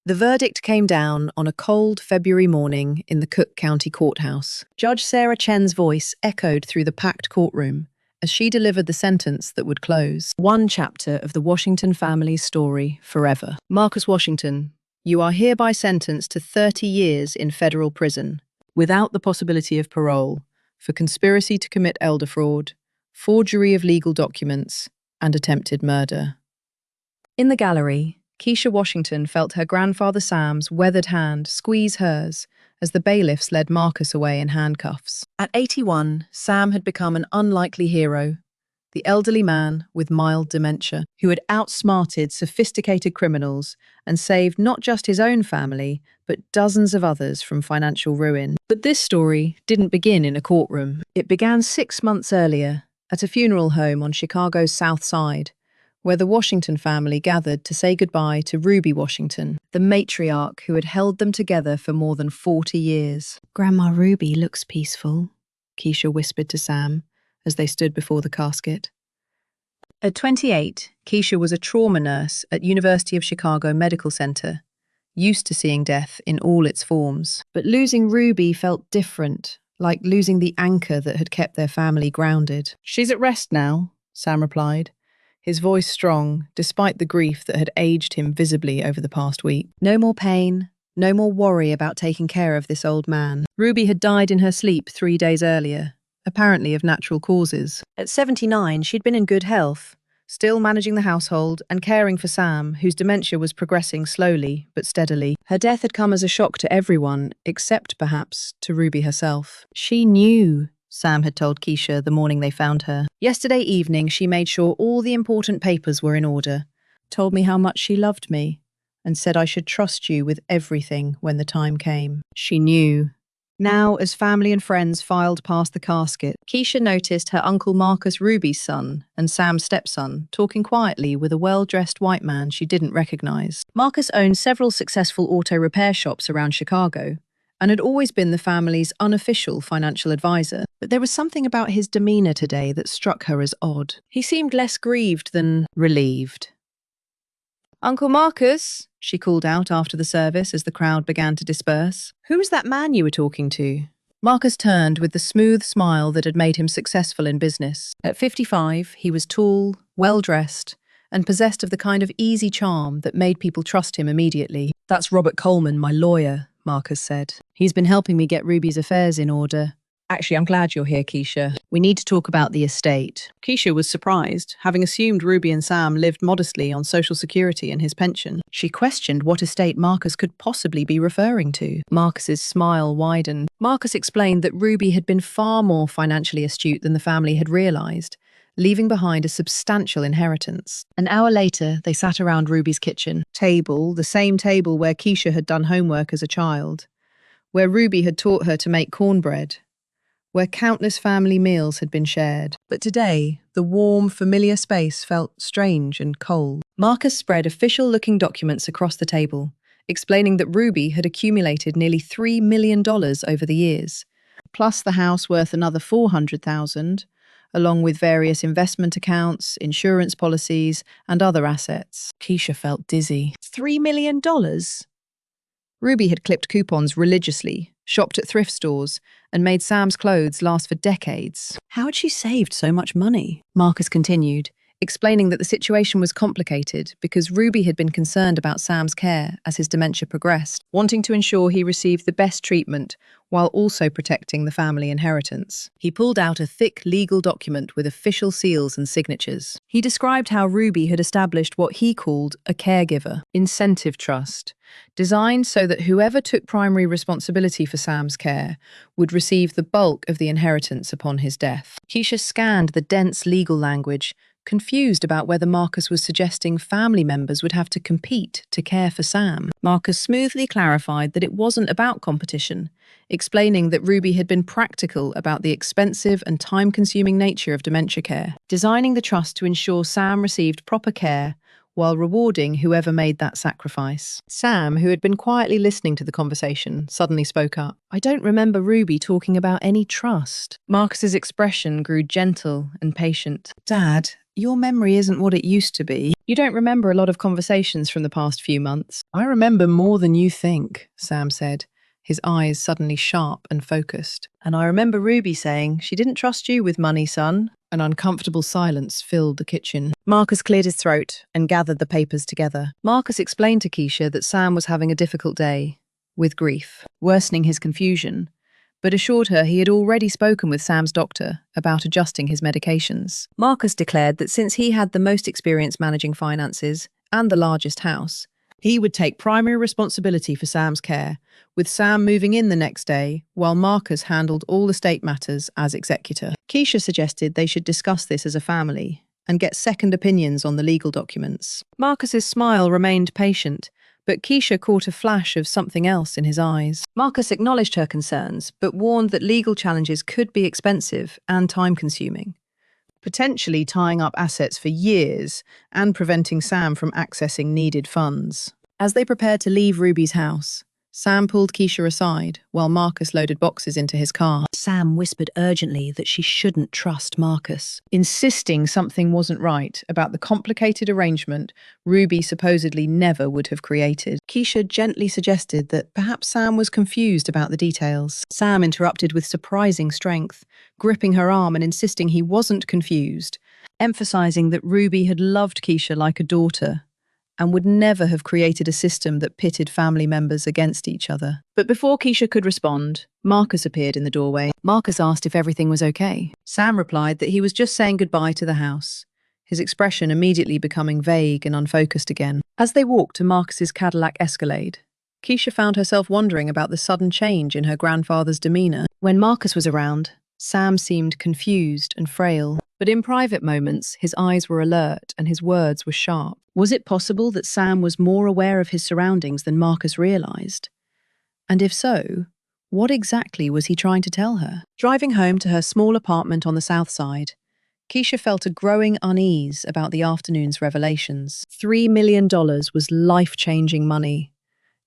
The verdict came down on a cold February morning in the Cook County Courthouse. Judge Sarah Chen's voice echoed through the packed courtroom as she delivered the sentence that would close one chapter of the Washington family's story forever. Marcus Washington, you are hereby sentenced to 30 years in federal prison, without the possibility of parole, for conspiracy to commit elder fraud, forgery of legal documents, and attempted murder. In the gallery, Keisha Washington felt her grandfather Sam's weathered hand squeeze hers as the bailiffs led Marcus away in handcuffs. At 81, Sam had become an unlikely hero, the elderly man with mild dementia, who had outsmarted sophisticated criminals and saved not just his own family, but dozens of others from financial ruin. But this story didn't begin in a courtroom. It began 6 months earlier, at a funeral home on Chicago's South Side, where the Washington family gathered to say goodbye to Ruby Washington, the matriarch who had held them together for more than 40 years. "Grandma Ruby looks peaceful," Keisha whispered to Sam as they stood before the casket. At 28, Keisha was a trauma nurse at University of Chicago Medical Center, used to seeing death in all its forms. But losing Ruby felt different, like losing the anchor that had kept their family grounded. "She's at rest now," Sam replied, his voice strong, despite the grief that had aged him visibly over the past week. No more pain, no more worry about taking care of this old man. Ruby had died in her sleep 3 days earlier, apparently of natural causes. At 79, she'd been in good health, still managing the household and caring for Sam, whose dementia was progressing slowly but steadily. Her death had come as a shock to everyone, except perhaps to Ruby herself. She knew, Sam had told Keisha the morning they found her. Yesterday evening, she made sure all the important papers were in order, told me how much she loved me, and said I should trust you with everything when the time came. She knew. Now, as family and friends filed past the casket, Keisha noticed her Uncle Marcus Ruby's son and Sam's stepson talking quietly with a well-dressed white man she didn't recognize. Marcus owned several successful auto repair shops around Chicago, and had always been the family's unofficial financial advisor. But there was something about his demeanor today that struck her as odd. He seemed less grieved than relieved. "Uncle Marcus," she called out after the service as the crowd began to disperse. "Who was that man you were talking to?" Marcus turned with the smooth smile that had made him successful in business. At 55, he was tall, well-dressed, and possessed of the kind of easy charm that made people trust him immediately. "That's Robert Coleman, my lawyer," Marcus said. "He's been helping me get Ruby's affairs in order." "Actually, I'm glad you're here, Keisha. We need to talk about the estate." Keisha was surprised, having assumed Ruby and Sam lived modestly on Social Security and his pension. She questioned what estate Marcus could possibly be referring to. Marcus's smile widened. Marcus explained that Ruby had been far more financially astute than the family had realized, leaving behind a substantial inheritance. An hour later, they sat around Ruby's kitchen table, the same table where Keisha had done homework as a child, where Ruby had taught her to make cornbread, where countless family meals had been shared. But today, the warm, familiar space felt strange and cold. Marcus spread official-looking documents across the table, explaining that Ruby had accumulated nearly $3 million over the years, plus the house worth another $400,000, along with various investment accounts, insurance policies, and other assets. Keisha felt dizzy. $3 million? Ruby had clipped coupons religiously, shopped at thrift stores, and made Sam's clothes last for decades. How had she saved so much money? Marcus continued, explaining that the situation was complicated because Ruby had been concerned about Sam's care as his dementia progressed, wanting to ensure he received the best treatment while also protecting the family inheritance. He pulled out a thick legal document with official seals and signatures. He described how Ruby had established what he called a caregiver incentive trust, designed so that whoever took primary responsibility for Sam's care would receive the bulk of the inheritance upon his death. Keisha scanned the dense legal language, confused about whether Marcus was suggesting family members would have to compete to care for Sam. Marcus smoothly clarified that it wasn't about competition, explaining that Ruby had been practical about the expensive and time-consuming nature of dementia care, designing the trust to ensure Sam received proper care while rewarding whoever made that sacrifice. Sam, who had been quietly listening to the conversation, suddenly spoke up. "I don't remember Ruby talking about any trust." Marcus's expression grew gentle and patient. "Dad, Your memory isn't what it used to be. You don't remember a lot of conversations from the past few months. I remember more than you think, Sam said, his eyes suddenly sharp and focused. And I remember Ruby saying she didn't trust you with money, son. An uncomfortable silence filled the kitchen. Marcus cleared his throat and gathered the papers together. Marcus explained to Keisha that Sam was having a difficult day, with grief, worsening his confusion, but assured her he had already spoken with Sam's doctor about adjusting his medications. Marcus declared that since he had the most experience managing finances and the largest house, he would take primary responsibility for Sam's care, with Sam moving in the next day while Marcus handled all estate matters as executor. Keisha suggested they should discuss this as a family and get second opinions on the legal documents. Marcus's smile remained patient, but Keisha caught a flash of something else in his eyes. Marcus acknowledged her concerns, but warned that legal challenges could be expensive and time-consuming, potentially tying up assets for years and preventing Sam from accessing needed funds. As they prepared to leave Ruby's house, Sam pulled Keisha aside while Marcus loaded boxes into his car. Sam whispered urgently that she shouldn't trust Marcus, insisting something wasn't right about the complicated arrangement Ruby supposedly never would have created. Keisha gently suggested that perhaps Sam was confused about the details. Sam interrupted with surprising strength, gripping her arm and insisting he wasn't confused, emphasizing that Ruby had loved Keisha like a daughter and would never have created a system that pitted family members against each other. But before Keisha could respond, Marcus appeared in the doorway. Marcus asked if everything was okay. Sam replied that he was just saying goodbye to the house, his expression immediately becoming vague and unfocused again. As they walked to Marcus's Cadillac Escalade, Keisha found herself wondering about the sudden change in her grandfather's demeanor. When Marcus was around, Sam seemed confused and frail, but in private moments, his eyes were alert and his words were sharp. Was it possible that Sam was more aware of his surroundings than Marcus realized? And if so, what exactly was he trying to tell her? Driving home to her small apartment on the south side, Keisha felt a growing unease about the afternoon's revelations. $3 million was life-changing money,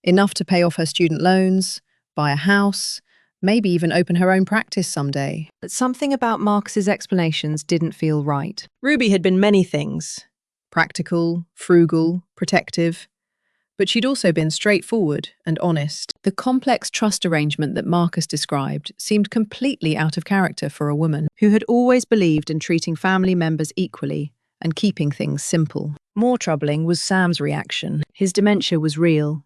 enough to pay off her student loans, buy a house, maybe even open her own practice someday. But something about Marcus's explanations didn't feel right. Ruby had been many things: practical, frugal, protective, but she'd also been straightforward and honest. The complex trust arrangement that Marcus described seemed completely out of character for a woman who had always believed in treating family members equally and keeping things simple. More troubling was Sam's reaction. His dementia was real.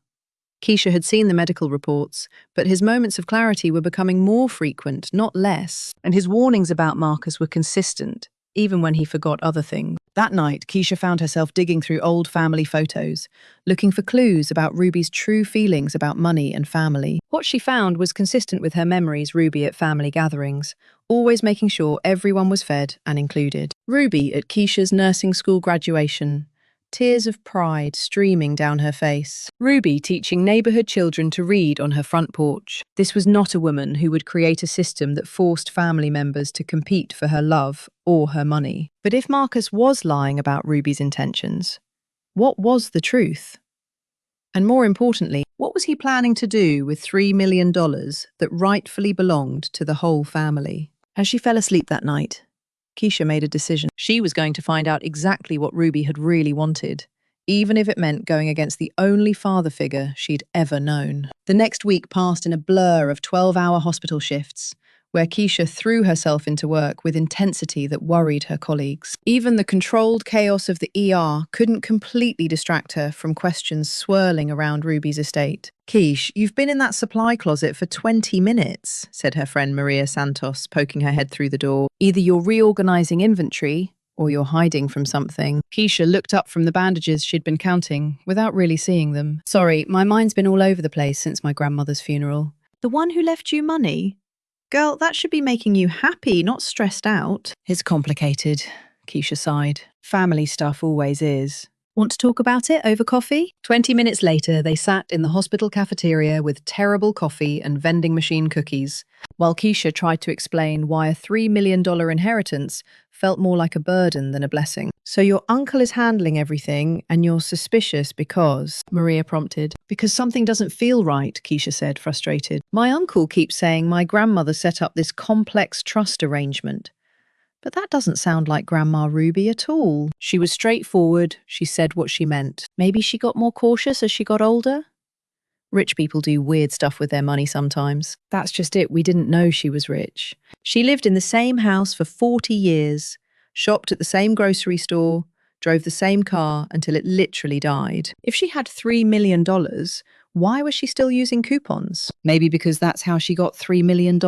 Keisha had seen the medical reports, but his moments of clarity were becoming more frequent, not less, and his warnings about Marcus were consistent, even when he forgot other things. That night, Keisha found herself digging through old family photos, looking for clues about Ruby's true feelings about money and family. What she found was consistent with her memories Ruby at family gatherings, always making sure everyone was fed and included. Ruby at Keisha's nursing school graduation, tears of pride streaming down her face. Ruby teaching neighborhood children to read on her front porch. This was not a woman who would create a system that forced family members to compete for her love or her money. But if Marcus was lying about Ruby's intentions, what was the truth? And more importantly, what was he planning to do with $3 million that rightfully belonged to the whole family? As she fell asleep that night, Keisha made a decision. She was going to find out exactly what Ruby had really wanted, even if it meant going against the only father figure she'd ever known. The next week passed in a blur of 12-hour hospital shifts, where Keisha threw herself into work with intensity that worried her colleagues. Even the controlled chaos of the ER couldn't completely distract her from questions swirling around Ruby's estate. "Keish, you've been in that supply closet for 20 minutes, said her friend Maria Santos, poking her head through the door. "Either you're reorganizing inventory, or you're hiding from something." Keisha looked up from the bandages she'd been counting, without really seeing them. "Sorry, my mind's been all over the place since my grandmother's funeral." "The one who left you money? Girl, that should be making you happy, not stressed out." "It's complicated," Keisha sighed. "Family stuff always is." "Want to talk about it over coffee?" 20 minutes later, they sat in the hospital cafeteria with terrible coffee and vending machine cookies, while Keisha tried to explain why a $3 million inheritance felt more like a burden than a blessing. "So your uncle is handling everything, and you're suspicious because," Maria prompted. "Because something doesn't feel right," Keisha said, frustrated. "My uncle keeps saying my grandmother set up this complex trust arrangement, But that doesn't sound like Grandma Ruby at all. She was straightforward, she said what she meant. Maybe she got more cautious as she got older? Rich people do weird stuff with their money sometimes. That's just it, we didn't know she was rich. She lived in the same house for 40 years, shopped at the same grocery store, drove the same car until it literally died. If she had $3 million, why was she still using coupons? Maybe because that's how she got $3 million?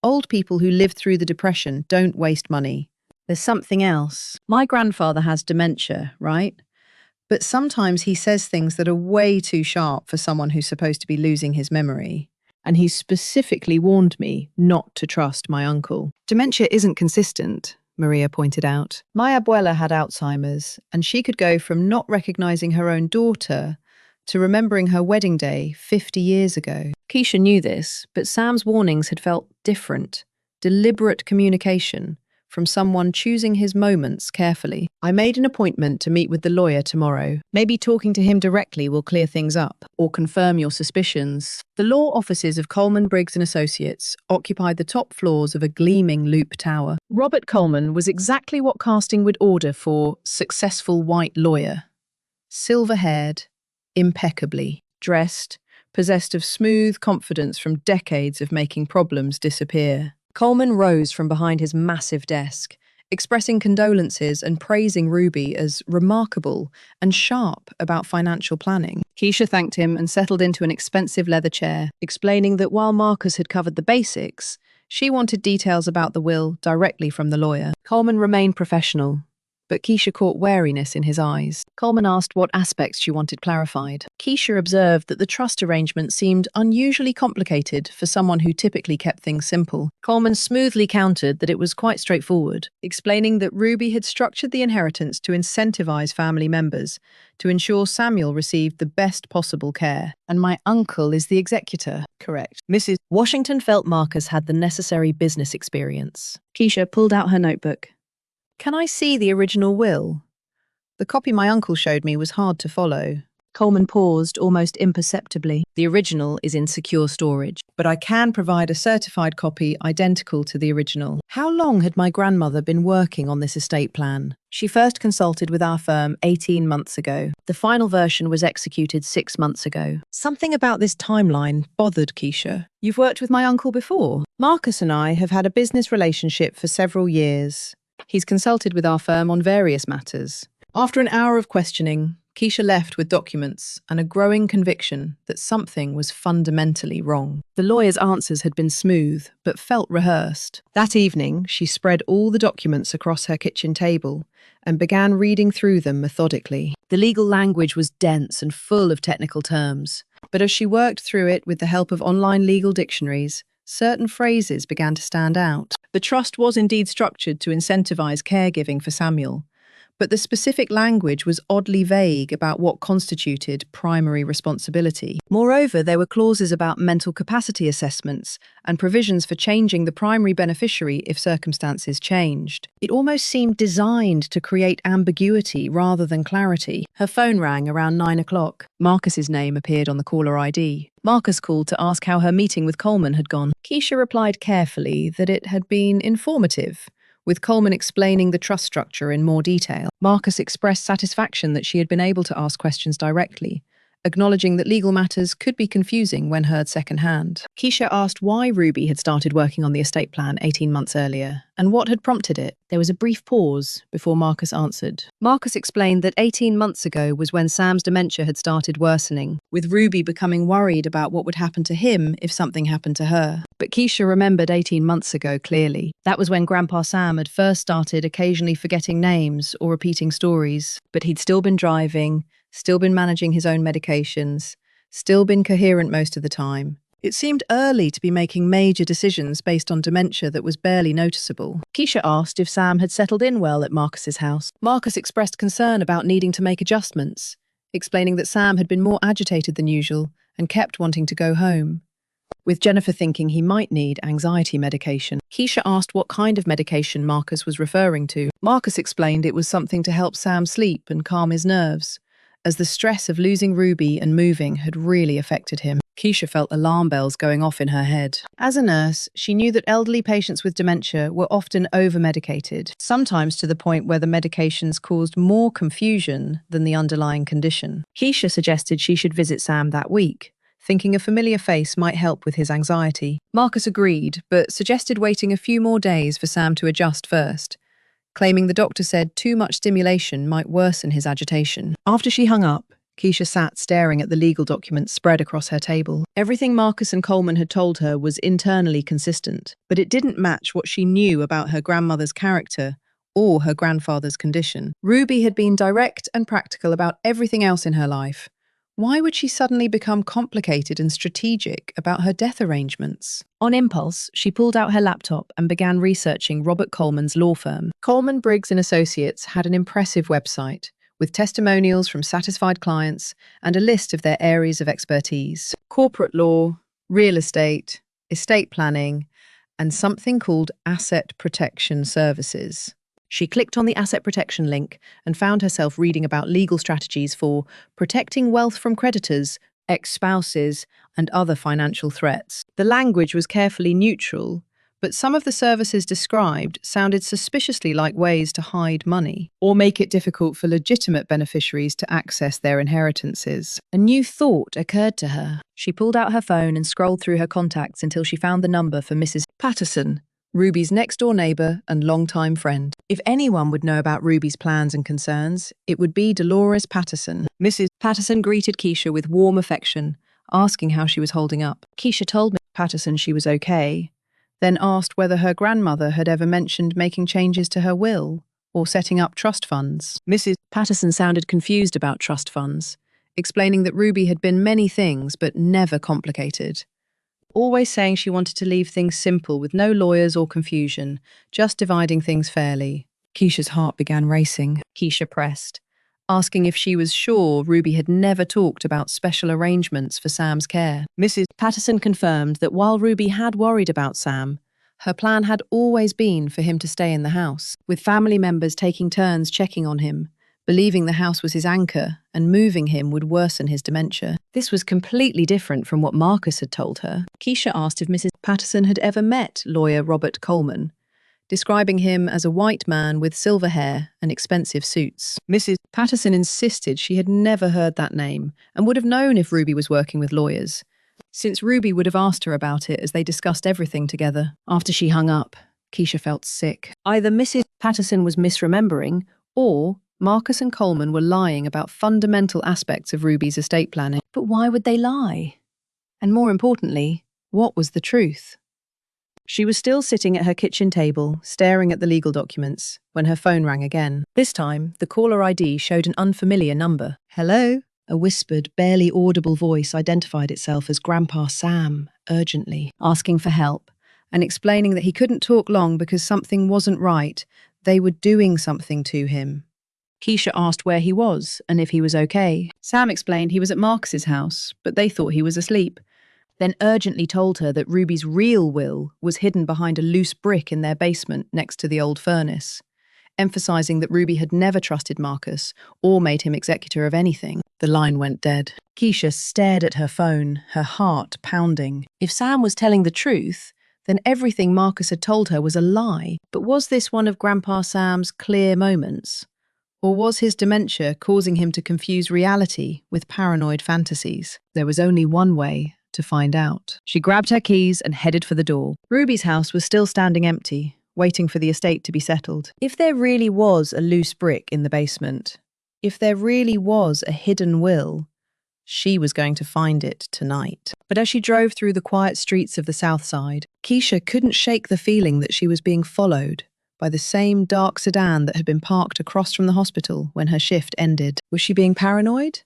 Old people who lived through the Depression don't waste money. There's something else. My grandfather has dementia, right? But sometimes he says things that are way too sharp for someone who's supposed to be losing his memory. And he specifically warned me not to trust my uncle. Dementia isn't consistent, Maria pointed out. My abuela had Alzheimer's, and she could go from not recognizing her own daughter to remembering her wedding day 50 years ago. Keisha knew this, but Sam's warnings had felt different. Deliberate communication from someone choosing his moments carefully. I made an appointment to meet with the lawyer tomorrow. Maybe talking to him directly will clear things up or confirm your suspicions. The law offices of Coleman Briggs and Associates occupied the top floors of a gleaming loop tower. Robert Coleman was exactly what casting would order for successful white lawyer. Silver-haired, impeccably dressed, possessed of smooth confidence from decades of making problems disappear. Coleman rose from behind his massive desk, expressing condolences and praising Ruby as remarkable and sharp about financial planning. Keisha thanked him and settled into an expensive leather chair, explaining that while Marcus had covered the basics, she wanted details about the will directly from the lawyer. Coleman remained professional, but Keisha caught wariness in his eyes. Coleman asked what aspects she wanted clarified. Keisha observed that the trust arrangement seemed unusually complicated for someone who typically kept things simple. Coleman smoothly countered that it was quite straightforward, explaining that Ruby had structured the inheritance to incentivize family members, to ensure Samuel received the best possible care. And my uncle is the executor, correct? Mrs. Washington felt Marcus had the necessary business experience. Keisha pulled out her notebook. Can I see the original will? The copy my uncle showed me was hard to follow. Coleman paused almost imperceptibly. The original is in secure storage, but I can provide a certified copy identical to the original. How long had my grandmother been working on this estate plan? She first consulted with our firm 18 months ago. The final version was executed 6 months ago. Something about this timeline bothered Keisha. You've worked with my uncle before? Marcus and I have had a business relationship for several years. He's consulted with our firm on various matters. After an hour of questioning, Keisha left with documents and a growing conviction that something was fundamentally wrong. The lawyer's answers had been smooth, but felt rehearsed. That evening, she spread all the documents across her kitchen table and began reading through them methodically. The legal language was dense and full of technical terms, but as she worked through it with the help of online legal dictionaries, certain phrases began to stand out. The trust was indeed structured to incentivize caregiving for Samuel, but the specific language was oddly vague about what constituted primary responsibility. Moreover, there were clauses about mental capacity assessments and provisions for changing the primary beneficiary if circumstances changed. It almost seemed designed to create ambiguity rather than clarity. Her phone rang around 9 o'clock. Marcus's name appeared on the caller ID. Marcus called to ask how her meeting with Coleman had gone. Keisha replied carefully that it had been informative, with Coleman explaining the trust structure in more detail. Marcus expressed satisfaction that she had been able to ask questions directly, acknowledging that legal matters could be confusing when heard secondhand. Keisha asked why Ruby had started working on the estate plan 18 months earlier, and what had prompted it. There was a brief pause before Marcus answered. Marcus explained that 18 months ago was when Sam's dementia had started worsening, with Ruby becoming worried about what would happen to him if something happened to her. But Keisha remembered 18 months ago clearly. That was when Grandpa Sam had first started occasionally forgetting names or repeating stories, but he'd still been driving, still been managing his own medications, still been coherent most of the time. It seemed early to be making major decisions based on dementia that was barely noticeable. Keisha asked if Sam had settled in well at Marcus's house. Marcus expressed concern about needing to make adjustments, explaining that Sam had been more agitated than usual and kept wanting to go home, with Jennifer thinking he might need anxiety medication. Keisha asked what kind of medication Marcus was referring to. Marcus explained it was something to help Sam sleep and calm his nerves, as the stress of losing Ruby and moving had really affected him. Keisha felt alarm bells going off in her head. As a nurse, she knew that elderly patients with dementia were often over-medicated, sometimes to the point where the medications caused more confusion than the underlying condition. Keisha suggested she should visit Sam that week, thinking a familiar face might help with his anxiety. Marcus agreed, but suggested waiting a few more days for Sam to adjust first, claiming the doctor said too much stimulation might worsen his agitation. After she hung up, Keisha sat staring at the legal documents spread across her table. Everything Marcus and Coleman had told her was internally consistent, but it didn't match what she knew about her grandmother's character or her grandfather's condition. Ruby had been direct and practical about everything else in her life. Why would she suddenly become complicated and strategic about her death arrangements? On impulse, she pulled out her laptop and began researching Robert Coleman's law firm. Coleman Briggs and Associates had an impressive website with testimonials from satisfied clients and a list of their areas of expertise: corporate law, real estate planning, and something called asset protection services. She clicked on the asset protection link and found herself reading about legal strategies for protecting wealth from creditors, ex-spouses, and other financial threats. The language was carefully neutral, but some of the services described sounded suspiciously like ways to hide money or make it difficult for legitimate beneficiaries to access their inheritances. A new thought occurred to her. She pulled out her phone and scrolled through her contacts until she found the number for Mrs. Patterson, Ruby's next-door neighbour and longtime friend. If anyone would know about Ruby's plans and concerns, it would be Dolores Patterson. Mrs. Patterson greeted Keisha with warm affection, asking how she was holding up. Keisha told Miss Patterson she was okay, then asked whether her grandmother had ever mentioned making changes to her will or setting up trust funds. Mrs. Patterson sounded confused about trust funds, explaining that Ruby had been many things but never complicated. Always saying she wanted to leave things simple with no lawyers or confusion, just dividing things fairly. Keisha's heart began racing. Keisha pressed, asking if she was sure Ruby had never talked about special arrangements for Sam's care. Mrs. Patterson confirmed that while Ruby had worried about Sam, her plan had always been for him to stay in the house, with family members taking turns checking on him, believing the house was his anchor and moving him would worsen his dementia. This was completely different from what Marcus had told her. Keisha asked if Mrs. Patterson had ever met lawyer Robert Coleman, describing him as a white man with silver hair and expensive suits. Mrs. Patterson insisted she had never heard that name and would have known if Ruby was working with lawyers, since Ruby would have asked her about it as they discussed everything together. After she hung up, Keisha felt sick. Either Mrs. Patterson was misremembering, or Marcus and Coleman were lying about fundamental aspects of Ruby's estate planning. But why would they lie? And more importantly, what was the truth? She was still sitting at her kitchen table, staring at the legal documents, when her phone rang again. This time, the caller ID showed an unfamiliar number. Hello? A whispered, barely audible voice identified itself as Grandpa Sam, urgently, asking for help, and explaining that he couldn't talk long because something wasn't right. They were doing something to him. Keisha asked where he was and if he was okay. Sam explained he was at Marcus's house, but they thought he was asleep, then urgently told her that Ruby's real will was hidden behind a loose brick in their basement next to the old furnace, emphasizing that Ruby had never trusted Marcus or made him executor of anything. The line went dead. Keisha stared at her phone, her heart pounding. If Sam was telling the truth, then everything Marcus had told her was a lie. But was this one of Grandpa Sam's clear moments? Or was his dementia causing him to confuse reality with paranoid fantasies? There was only one way to find out. She grabbed her keys and headed for the door. Ruby's house was still standing empty, waiting for the estate to be settled. If there really was a loose brick in the basement, if there really was a hidden will, she was going to find it tonight. But as she drove through the quiet streets of the South Side, Keisha couldn't shake the feeling that she was being followed by the same dark sedan that had been parked across from the hospital when her shift ended. Was she being paranoid?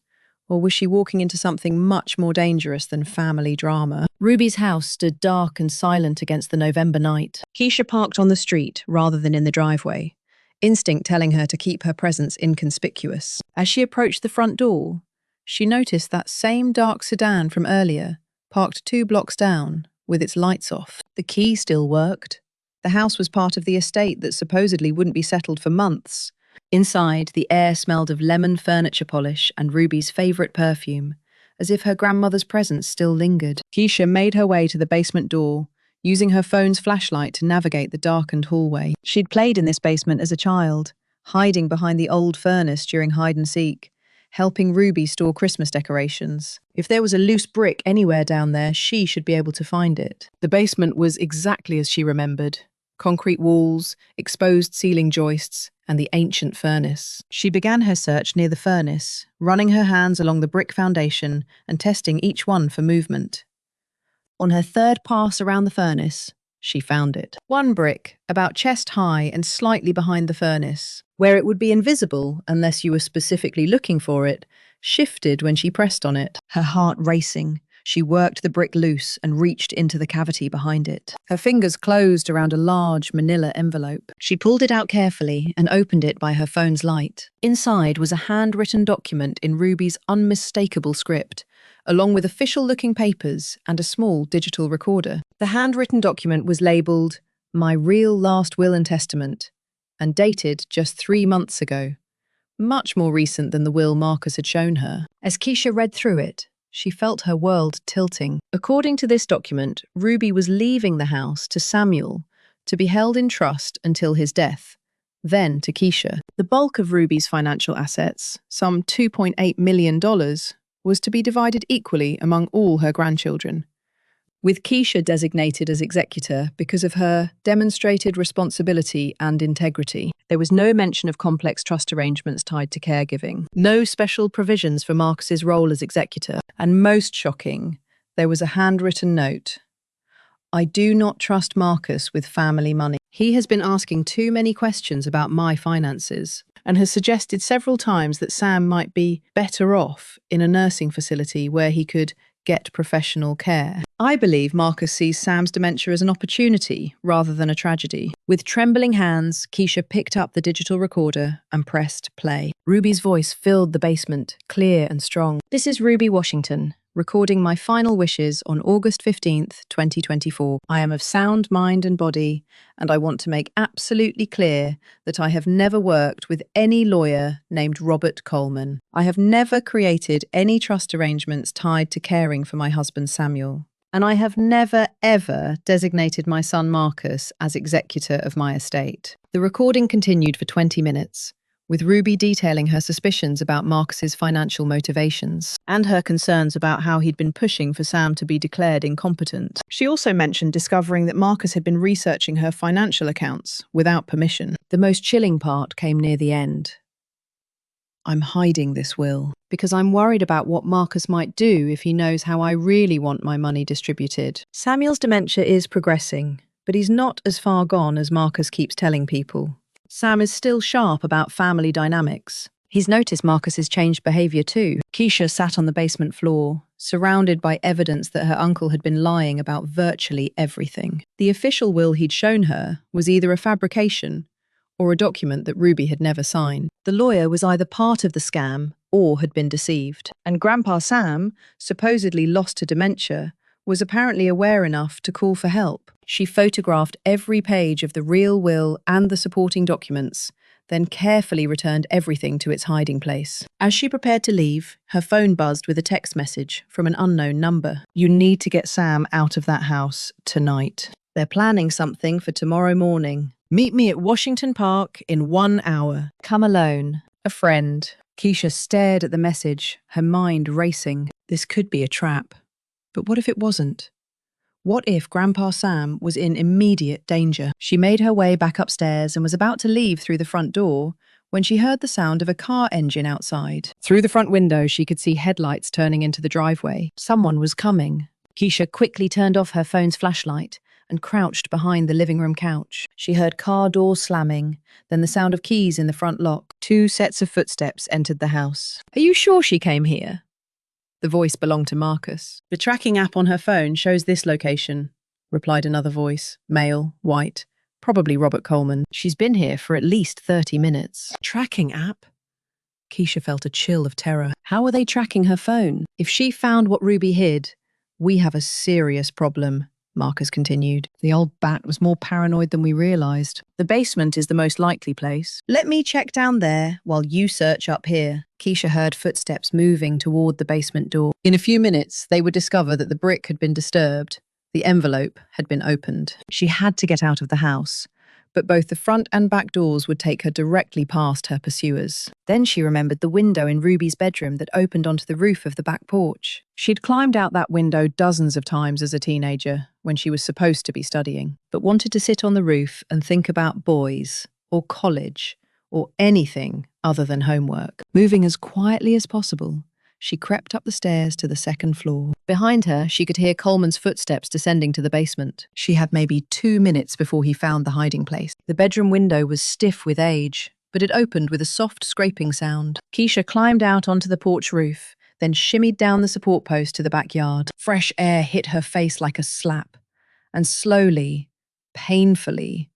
Or was she walking into something much more dangerous than family drama? Ruby's house stood dark and silent against the November night. Keisha parked on the street rather than in the driveway, instinct telling her to keep her presence inconspicuous. As she approached the front door, she noticed that same dark sedan from earlier, parked 2 blocks down, with its lights off. The key still worked. The house was part of the estate that supposedly wouldn't be settled for months, Inside, the air smelled of lemon furniture polish and Ruby's favorite perfume, as if her grandmother's presence still lingered. Keisha made her way to the basement door, using her phone's flashlight to navigate the darkened hallway. She'd played in this basement as a child, hiding behind the old furnace during hide and seek, helping Ruby store Christmas decorations. If there was a loose brick anywhere down there, she should be able to find it. The basement was exactly as she remembered. Concrete walls, exposed ceiling joists, and the ancient furnace. She began her search near the furnace, running her hands along the brick foundation and testing each one for movement. On her third pass around the furnace, she found it. One brick, about chest high and slightly behind the furnace, where it would be invisible unless you were specifically looking for it, shifted when she pressed on it. Her heart racing, she worked the brick loose and reached into the cavity behind it. Her fingers closed around a large manila envelope. She pulled it out carefully and opened it by her phone's light. Inside was a handwritten document in Ruby's unmistakable script, along with official-looking papers and a small digital recorder. The handwritten document was labelled, "My Real Last Will and Testament," and dated just 3 months ago, much more recent than the will Marcus had shown her. As Keisha read through it, she felt her world tilting. According to this document, Ruby was leaving the house to Samuel to be held in trust until his death, then to Keisha. The bulk of Ruby's financial assets, some $2.8 million, was to be divided equally among all her grandchildren, with Keisha designated as executor because of her demonstrated responsibility and integrity. There was no mention of complex trust arrangements tied to caregiving, no special provisions for Marcus's role as executor, and most shocking, there was a handwritten note. "I do not trust Marcus with family money. He has been asking too many questions about my finances and has suggested several times that Sam might be better off in a nursing facility where he could get professional care. I believe Marcus sees Sam's dementia as an opportunity rather than a tragedy." With trembling hands, Keisha picked up the digital recorder and pressed play. Ruby's voice filled the basement, clear and strong. "This is Ruby Washington, recording my final wishes on August 15th, 2024. I am of sound mind and body, and I want to make absolutely clear that I have never worked with any lawyer named Robert Coleman. I have never created any trust arrangements tied to caring for my husband Samuel. And I have never, ever designated my son Marcus as executor of my estate." The recording continued for 20 minutes, with Ruby detailing her suspicions about Marcus's financial motivations and her concerns about how he'd been pushing for Sam to be declared incompetent. She also mentioned discovering that Marcus had been researching her financial accounts without permission. The most chilling part came near the end. "I'm hiding this will because I'm worried about what Marcus might do if he knows how I really want my money distributed. Samuel's dementia is progressing, but he's not as far gone as Marcus keeps telling people. Sam is still sharp about family dynamics. He's noticed Marcus's changed behavior too." Keisha sat on the basement floor, surrounded by evidence that her uncle had been lying about virtually everything. The official will he'd shown her was either a fabrication or a document that Ruby had never signed. The lawyer was either part of the scam or had been deceived. And Grandpa Sam, supposedly lost to dementia, was apparently aware enough to call for help. She photographed every page of the real will and the supporting documents, then carefully returned everything to its hiding place. As she prepared to leave, her phone buzzed with a text message from an unknown number. "You need to get Sam out of that house tonight. They're planning something for tomorrow morning. Meet me at Washington Park in 1 hour. Come alone. A friend." Keisha stared at the message, her mind racing. This could be a trap. But what if it wasn't? What if Grandpa Sam was in immediate danger? She made her way back upstairs and was about to leave through the front door when she heard the sound of a car engine outside. Through the front window, she could see headlights turning into the driveway. Someone was coming. Keisha quickly turned off her phone's flashlight and crouched behind the living room couch. She heard car doors slamming, then the sound of keys in the front lock. 2 sets of footsteps entered the house. "Are you sure she came here?" The voice belonged to Marcus. "The tracking app on her phone shows this location," replied another voice, male, white, probably Robert Coleman. "She's been here for at least 30 minutes. Tracking app? Keisha felt a chill of terror. How were they tracking her phone? If she found what Ruby hid, we have a serious problem. Marcus continued. The old bat was more paranoid than we realized. The basement is the most likely place. Let me check down there while you search up here. Keisha heard footsteps moving toward the basement door. In a few minutes, they would discover that the brick had been disturbed. The envelope had been opened. She had to get out of the house, but both the front and back doors would take her directly past her pursuers. Then she remembered the window in Ruby's bedroom that opened onto the roof of the back porch. She'd climbed out that window dozens of times as a teenager, when she was supposed to be studying, but wanted to sit on the roof and think about boys, or college, or anything other than homework. Moving as quietly as possible, she crept up the stairs to the second floor. Behind her, she could hear Coleman's footsteps descending to the basement. She had maybe 2 minutes before he found the hiding place. The bedroom window was stiff with age, but it opened with a soft scraping sound. Keisha climbed out onto the porch roof, then shimmied down the support post to the backyard. Fresh air hit her face like a slap, and slowly, painfully,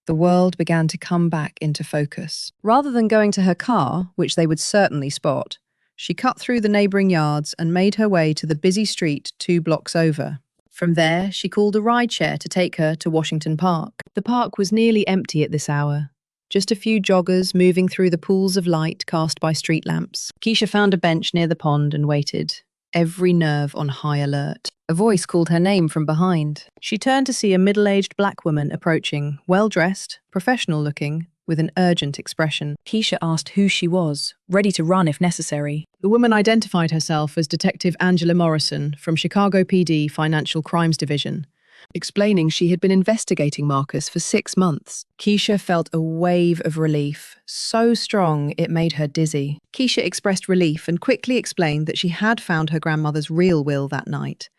the world began to come back into focus. Rather than going to her car, which they would certainly spot, she cut through the neighbouring yards and made her way to the busy street 2 blocks over. From there, she called a rideshare to take her to Washington Park. The park was nearly empty at this hour. Just a few joggers moving through the pools of light cast by street lamps. Keisha found a bench near the pond and waited, every nerve on high alert. A voice called her name from behind. She turned to see a middle-aged black woman approaching, well-dressed, professional-looking, with an urgent expression. Keisha asked who she was, ready to run if necessary. The woman identified herself as Detective Angela Morrison from Chicago PD Financial Crimes Division, explaining she had been investigating Marcus for 6 months. Keisha felt a wave of relief, so strong it made her dizzy. Keisha expressed relief and quickly explained that she had found her grandmother's real will that night,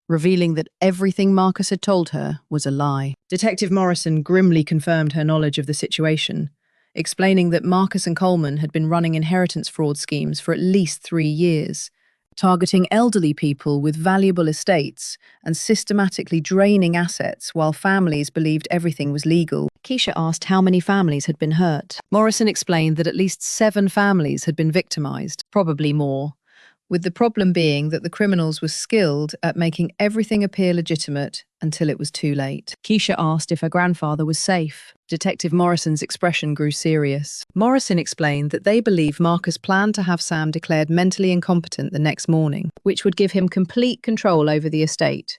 revealing that everything Marcus had told her was a lie. Detective Morrison grimly confirmed her knowledge of the situation, explaining that Marcus and Coleman had been running inheritance fraud schemes for at least 3 years, targeting elderly people with valuable estates and systematically draining assets while families believed everything was legal. Keisha asked how many families had been hurt. Morrison explained that at least 7 families had been victimized, probably more, with the problem being that the criminals were skilled at making everything appear legitimate until it was too late. Keisha asked if her grandfather was safe. Detective Morrison's expression grew serious. Morrison explained that they believe Marcus planned to have Sam declared mentally incompetent the next morning, which would give him complete control over the estate,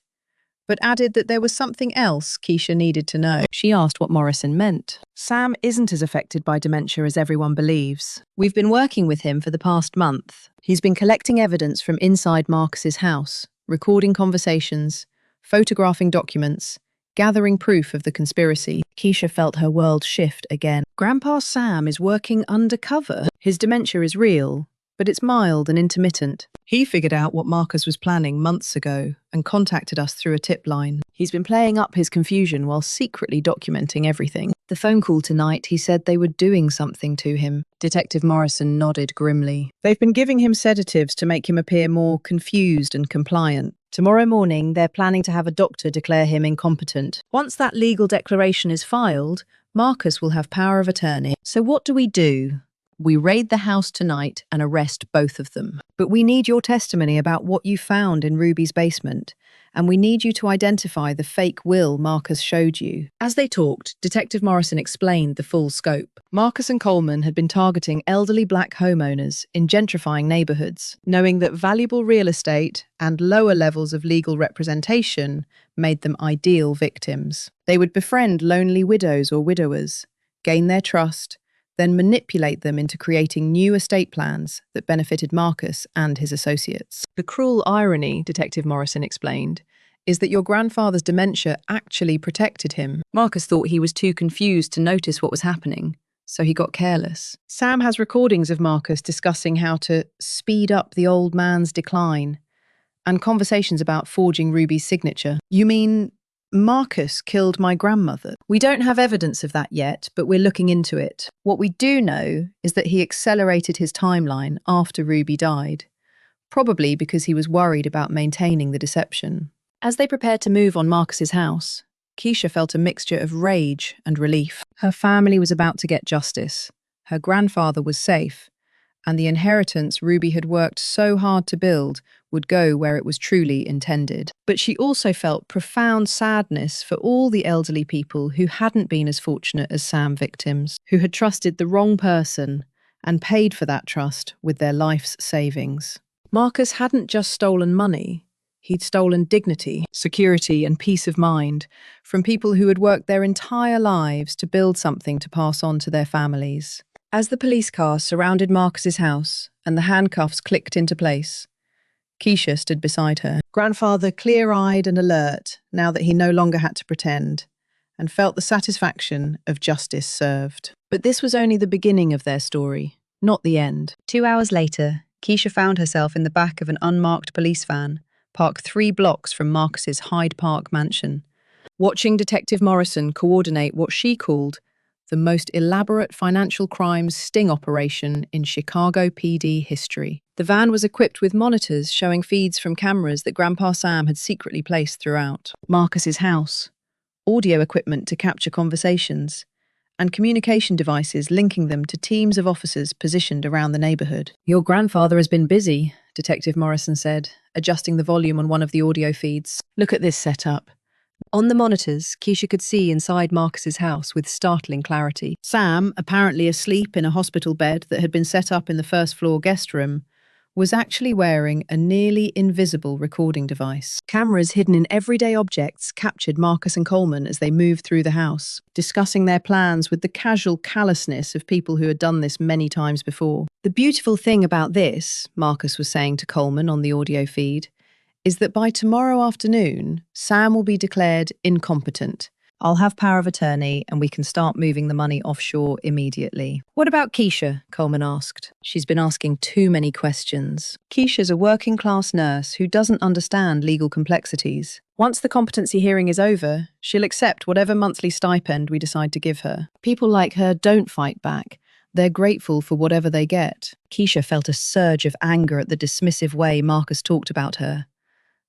but added that there was something else Keisha needed to know. She asked what Morrison meant. Sam isn't as affected by dementia as everyone believes. We've been working with him for the past month. He's been collecting evidence from inside Marcus's house, recording conversations, photographing documents, gathering proof of the conspiracy. Keisha felt her world shift again. Grandpa Sam is working undercover. His dementia is real, but it's mild and intermittent. He figured out what Marcus was planning months ago and contacted us through a tip line. He's been playing up his confusion while secretly documenting everything. The phone call tonight, he said they were doing something to him. Detective Morrison nodded grimly. They've been giving him sedatives to make him appear more confused and compliant. Tomorrow morning, they're planning to have a doctor declare him incompetent. Once that legal declaration is filed, Marcus will have power of attorney. So what do? We raid the house tonight and arrest both of them. But we need your testimony about what you found in Ruby's basement, and we need you to identify the fake will Marcus showed you. As they talked, Detective Morrison explained the full scope. Marcus and Coleman had been targeting elderly black homeowners in gentrifying neighborhoods, knowing that valuable real estate and lower levels of legal representation made them ideal victims. They would befriend lonely widows or widowers, gain their trust, then manipulate them into creating new estate plans that benefited Marcus and his associates. The cruel irony, Detective Morrison explained, is that your grandfather's dementia actually protected him. Marcus thought he was too confused to notice what was happening, so he got careless. Sam has recordings of Marcus discussing how to speed up the old man's decline, and conversations about forging Ruby's signature. You mean Marcus killed my grandmother? We don't have evidence of that yet, but we're looking into it. What we do know is that he accelerated his timeline after Ruby died, probably because he was worried about maintaining the deception. As they prepared to move on Marcus's house, Keisha felt a mixture of rage and relief. Her family was about to get justice. Her grandfather was safe, and the inheritance Ruby had worked so hard to build would go where it was truly intended. But she also felt profound sadness for all the elderly people who hadn't been as fortunate as Sam victims, who had trusted the wrong person and paid for that trust with their life's savings. Marcus hadn't just stolen money. He'd stolen dignity, security, and peace of mind from people who had worked their entire lives to build something to pass on to their families. As the police car surrounded Marcus's house and the handcuffs clicked into place, Keisha stood beside her, grandfather clear-eyed and alert now that he no longer had to pretend, and felt the satisfaction of justice served. But this was only the beginning of their story, not the end. 2 hours later, Keisha found herself in the back of an unmarked police van, parked 3 blocks from Marcus's Hyde Park mansion, watching Detective Morrison coordinate what she called the most elaborate financial crimes sting operation in Chicago PD history. The van was equipped with monitors showing feeds from cameras that Grandpa Sam had secretly placed throughout Marcus's house, audio equipment to capture conversations, and communication devices linking them to teams of officers positioned around the neighborhood. "Your grandfather has been busy," Detective Morrison said, adjusting the volume on one of the audio feeds. "Look at this setup." On the monitors, Keisha could see inside Marcus's house with startling clarity. Sam, apparently asleep in a hospital bed that had been set up in the first-floor guest room, was actually wearing a nearly invisible recording device. Cameras hidden in everyday objects captured Marcus and Coleman as they moved through the house, discussing their plans with the casual callousness of people who had done this many times before. "The beautiful thing about this," Marcus was saying to Coleman on the audio feed, "is that by tomorrow afternoon, Sam will be declared incompetent. I'll have power of attorney and we can start moving the money offshore immediately." "What about Keisha?" Coleman asked. "She's been asking too many questions." "Keisha's a working-class nurse who doesn't understand legal complexities. Once the competency hearing is over, she'll accept whatever monthly stipend we decide to give her. People like her don't fight back. They're grateful for whatever they get." Keisha felt a surge of anger at the dismissive way Marcus talked about her.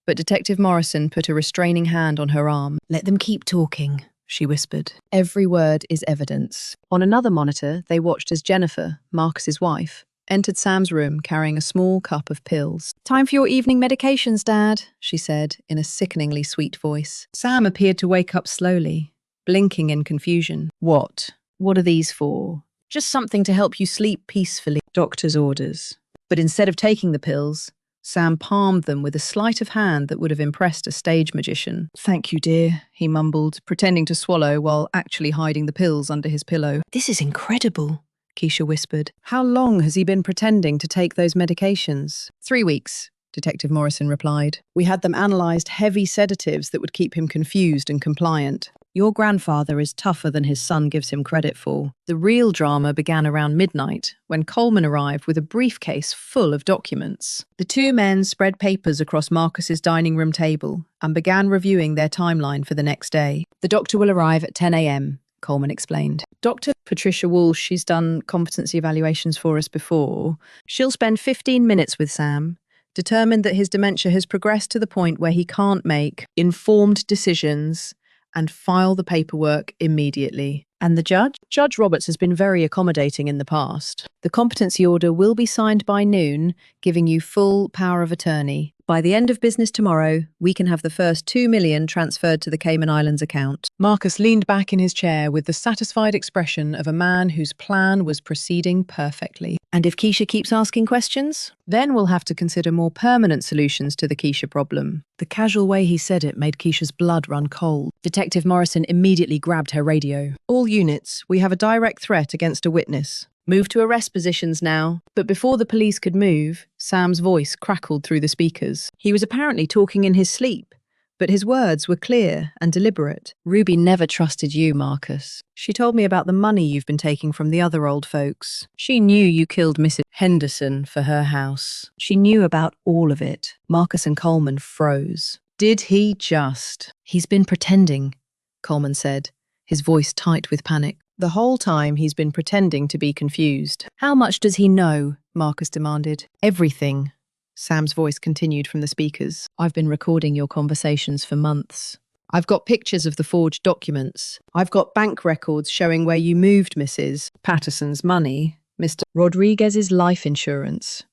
But Detective Morrison put a restraining hand on her arm. "Let them keep talking," she whispered. "Every word is evidence." On another monitor, they watched as Jennifer, Marcus's wife, entered Sam's room carrying a small cup of pills. "Time for your evening medications, Dad," she said in a sickeningly sweet voice. Sam appeared to wake up slowly, blinking in confusion. "What? What are these for?" "Just something to help you sleep peacefully." "Doctor's orders." But instead of taking the pills, Sam palmed them with a sleight of hand that would have impressed a stage magician. "Thank you, dear," he mumbled, pretending to swallow while actually hiding the pills under his pillow. "This is incredible," Keisha whispered. "How long has he been pretending to take those medications?" 3 weeks, Detective Morrison replied. "We had them analysed heavy sedatives that would keep him confused and compliant. Your grandfather is tougher than his son gives him credit for." The real drama began around midnight, when Coleman arrived with a briefcase full of documents. The 2 men spread papers across Marcus's dining room table and began reviewing their timeline for the next day. "The doctor will arrive at 10 a.m., Coleman explained. "Dr. Patricia Walsh, she's done competency evaluations for us before. She'll spend 15 minutes with Sam, determined that his dementia has progressed to the point where he can't make informed decisions, and file the paperwork immediately." "And the judge?" "Judge Roberts has been very accommodating in the past. The competency order will be signed by noon, giving you full power of attorney. By the end of business tomorrow, we can have the first 2 million transferred to the Cayman Islands account." Marcus leaned back in his chair with the satisfied expression of a man whose plan was proceeding perfectly. "And if Keisha keeps asking questions? Then we'll have to consider more permanent solutions to the Keisha problem." The casual way he said it made Keisha's blood run cold. Detective Morrison immediately grabbed her radio. "All units, we have a direct threat against a witness. Move to arrest positions now." But before the police could move, Sam's voice crackled through the speakers. He was apparently talking in his sleep, but his words were clear and deliberate. "Ruby never trusted you, Marcus. She told me about the money you've been taking from the other old folks. She knew you killed Mrs. Henderson for her house. She knew about all of it." Marcus and Coleman froze. "Did he just?" "He's been pretending," Coleman said, his voice tight with panic. "The whole time he's been pretending to be confused." "How much does he know?" Marcus demanded. "Everything," Sam's voice continued from the speakers. "I've been recording your conversations for months. I've got pictures of the forged documents. I've got bank records showing where you moved Mrs. Patterson's money, Mr. Rodriguez's life insurance.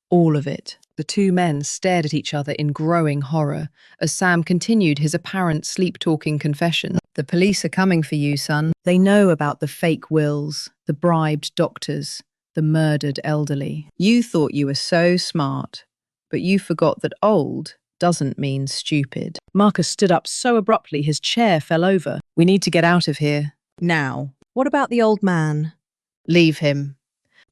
All of it. The two men stared at each other in growing horror as Sam continued his apparent sleep-talking confession. The police are coming for you, son. They know about the fake wills, the bribed doctors, the murdered elderly. You thought you were so smart, but you forgot that old doesn't mean stupid. Marcus stood up so abruptly his chair fell over. We need to get out of here. Now. What about the old man? Leave him.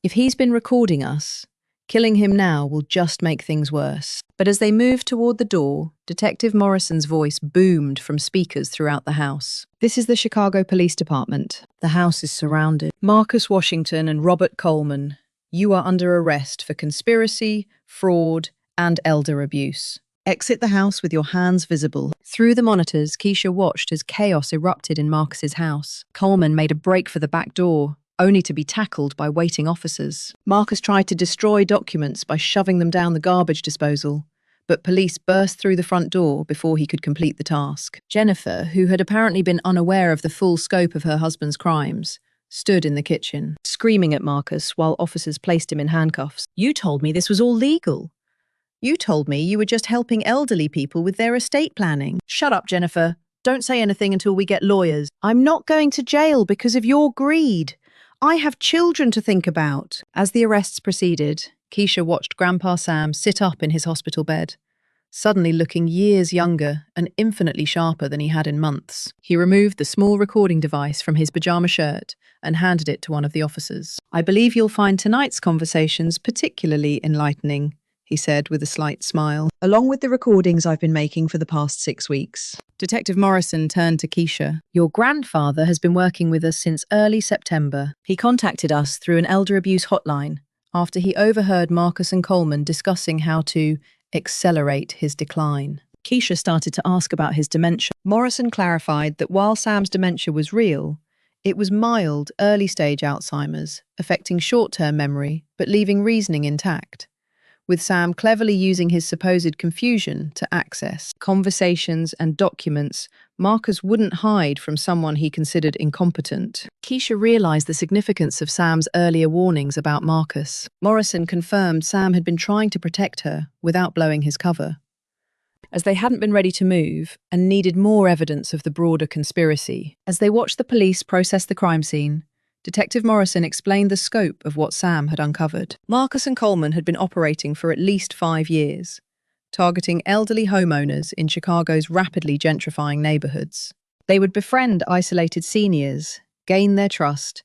If he's been recording us, killing him now will just make things worse. But as they moved toward the door, Detective Morrison's voice boomed from speakers throughout the house. This is the Chicago Police Department. The house is surrounded. Marcus Washington and Robert Coleman, you are under arrest for conspiracy, fraud, and elder abuse. Exit the house with your hands visible. Through the monitors, Keisha watched as chaos erupted in Marcus's house. Coleman made a break for the back door, only to be tackled by waiting officers. Marcus tried to destroy documents by shoving them down the garbage disposal, but police burst through the front door before he could complete the task. Jennifer, who had apparently been unaware of the full scope of her husband's crimes, stood in the kitchen, screaming at Marcus while officers placed him in handcuffs. You told me this was all legal. You told me you were just helping elderly people with their estate planning. Shut up, Jennifer. Don't say anything until we get lawyers. I'm not going to jail because of your greed. I have children to think about. As the arrests proceeded, Keisha watched Grandpa Sam sit up in his hospital bed, suddenly looking years younger and infinitely sharper than he had in months. He removed the small recording device from his pajama shirt and handed it to one of the officers. I believe you'll find tonight's conversations particularly enlightening, he said with a slight smile, along with the recordings I've been making for the past 6 weeks. Detective Morrison turned to Keisha. Your grandfather has been working with us since early September. He contacted us through an elder abuse hotline after he overheard Marcus and Coleman discussing how to accelerate his decline. Keisha started to ask about his dementia. Morrison clarified that while Sam's dementia was real, it was mild, early-stage Alzheimer's, affecting short-term memory but leaving reasoning intact, with Sam cleverly using his supposed confusion to access conversations and documents Marcus wouldn't hide from someone he considered incompetent. Keisha realized the significance of Sam's earlier warnings about Marcus. Morrison confirmed Sam had been trying to protect her without blowing his cover, as they hadn't been ready to move and needed more evidence of the broader conspiracy. As they watched the police process the crime scene, Detective Morrison explained the scope of what Sam had uncovered. Marcus and Coleman had been operating for at least 5 years, targeting elderly homeowners in Chicago's rapidly gentrifying neighborhoods. They would befriend isolated seniors, gain their trust,